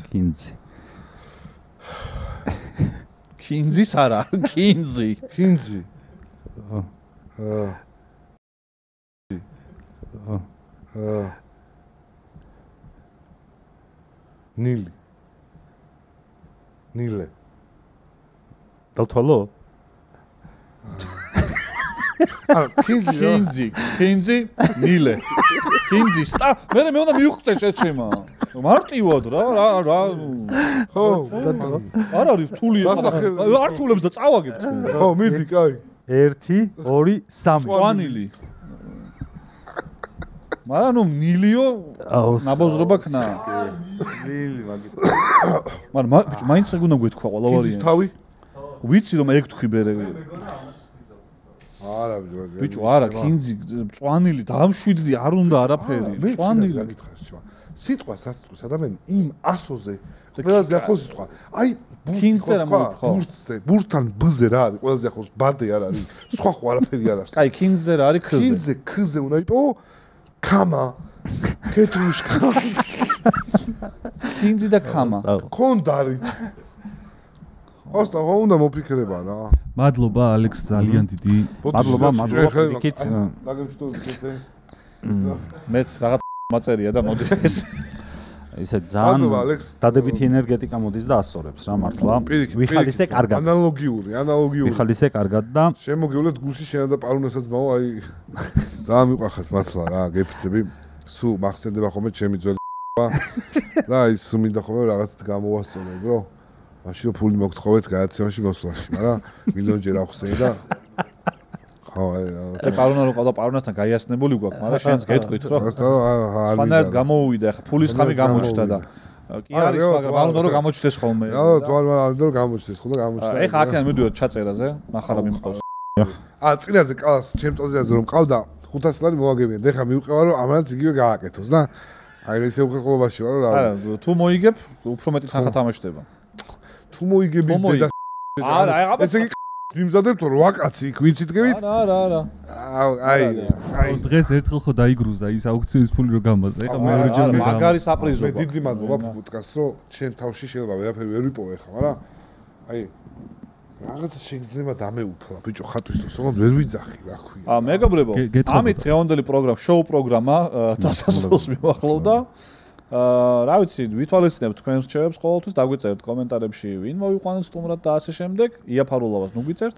კინზი. კინზის არა, კინზი. კინძი. ნილი. ნილე. დავთვალო? კინზი, ნილე. კინზი, მე უნდა მივხვდე შეჩემა. მარტივად რა. ხო, არ არის რთული ახლა. არ რთულებს და წავაგებთ. ხო, მიდი, კაი. 1 2 3 წვანილი. მაგრამ ნუ ნილიო ნაბოზრობა ქნა. ნილი მაგით. მაგრამ ბიჭო, მაინც უნდა გვეთქვა ყველა ვარიანტი. თავი? ვიცი რომ ეგ თქვი ბერე. არა ბიჭო, არა, კინზი, წვანილი, დამშვიდდი, არ უნდა არაფერი. წვანილი რა გითხარ შევა. სიტყვა სასიტყვის ადამიანი იმ ასოზე ყველაზე ახლოს სიტყვა. აი კინზე რა მოიქო? ბურთთან ბზე რა არის? ყველაზე ახლოს ბადე არ არის. სხვა ხო არაფერი არ არის. კაი, კინზე რა არის ქზე? ქზე უნდა იპო ქამა. კეტრუშკა. კინზი და ქამა. კონდარი. ოსტა უნდა მოფიქრება რა. მადლობა ალექს ძალიან დიდი. მადლობა იქით. დაგემშვიდობთ ესე. მეც რაღაც მაწერია და მოდი ეს. ისე ძალიან დადებითი ენერგეტიკა მოდის და ასწორებს რა მართლა. ვიხალისე კარგად. ანალოგიური. ვიხალისე კარგად და შემოგივლეთ გულში შენა და პარუნასაც მაო აი ძალიან მიყვახეთ მართლა რა გეფიცები. სულ მახსენდება ხოლმე ჩემი ძველი და ის მინდა ხოლმე რაღაცით გამოვასწორებ რო. მაშინ ფული მოგთხოვეთ გადაცემაში მოსვლაში, მაგრამ მილიონჯერ ახსენე და ხო აი პარუნა რო ყავდა პარუნასთან გაიასნებული გვაქვს, მაგრამ შენს გეტყვით რო. სხვანაირად გამოუვიდა ახლა ფულის ხამი გამოჩნდა და კი არის, მაგრამ პარუნა რო გამოჩნდეს ხოლმე. რა, თვალმა არ უნდა გამოჩნდეს, ხო და გამოჩნდა. ეხა აქედან მივიდოთ ჩაწერაზე, ნახარა მიმყავს. წინაზე კალას ჩემ წელზე რომ ყავდა 500 ლარი მოაგებიან. ეხა მივყევა რომ ამანაც იგივე გააკეთოს და აი ესე უხერხულობაში ვარ რა. არა, თუ მოიგებ, უფრო მეტი თანხა თამაშდება. თუ მოიგების დედა არა, აი ესე იგი მიმზადებთ 8 კაცი იქ ვინც იდგებით? არა. აი დღეს ერთხელ ხო დაიგრუზა ის აუქციონის ფული რო გამაზე. ეხა მეორე ჯერ მე მაგარი საპრიზო. მე დიდი მადლობა პოდკასტს რომ ჩემ თავში შეიძლება ვერაფერი ვერ ვიპოვე ხა, მაგრამ აი რაღაცა შეგრძნება დამეუფლა ბიჭო ხატვის დროს თქო ვერ ვიძახი რა ქვია. მეგობრებო, ამით დღევანდელი პროგრამა, შოუ პროგრამა დასასრულს მივახლოვდა. რა ვიცი, ვითვალისწინებთ თქვენს რჩევებს ყოველთვის, დაგვიწერთ კომენტარებში, ვინ მოვიყვანოთ სტუმრად და ასე შემდეგ. იაფარულოვას ნუ გვიწერთ.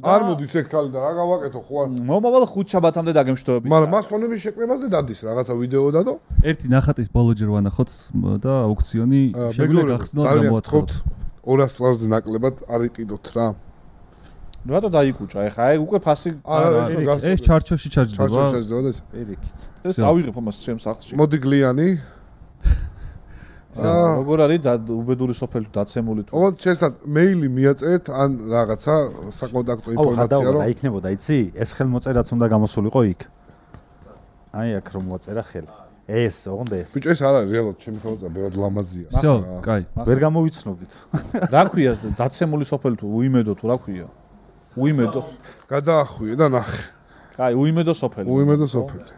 არ მოდის ეგ ხალი და რა გავაკეთო ხო არ. მომავალ 5 შაბათამდე დაგემშვიდობებით. მაგრამ მას ფონების შეკვებაზე დადის რაღაცა ვიდეო დადო. ერთი ნახატის ბოლოჯერ ვანახოთ და აუქციონი შეგვიძლია გახსნათ გამოაცხადოთ. 200 ლარზე ნაკლებად არ იყიდოთ რა. რატო დაიკუჭა? ეხა ეგ უკვე ფასი ეს ჩარჩოში ჩარჯდება. ჩარჩოში ჩარჯდება და პირიქით. ეს ავიღებ ამას ჩემს სახლში. მოდი გლიანი. როგორ არის უბედური სოფელი დაცემული თუ? ოღონდ შესად მეილი მიაწერეთ ან რაღაცა საკონტაქტო ინფორმაცია რომ აიქნებოდა, იცი? ეს ხელმოწერაც უნდა გამოსულიყო იქ. აი აქ რომ მოწერა ხელი. ეს, ოღონდ ეს. ბიჭო ეს არ არის რეალურად ჩემი ხელმოწერა, ბევრად ლამაზია. всё, კაი. ვერ გამოვიცნობდით. რა ქვია დაცემული სოფელი თუ უიმედო თუ რა ქვია? უიმედო. გადაახვიე და ნახე. კაი, უიმედო სოფელი. უიმედო სოფელი.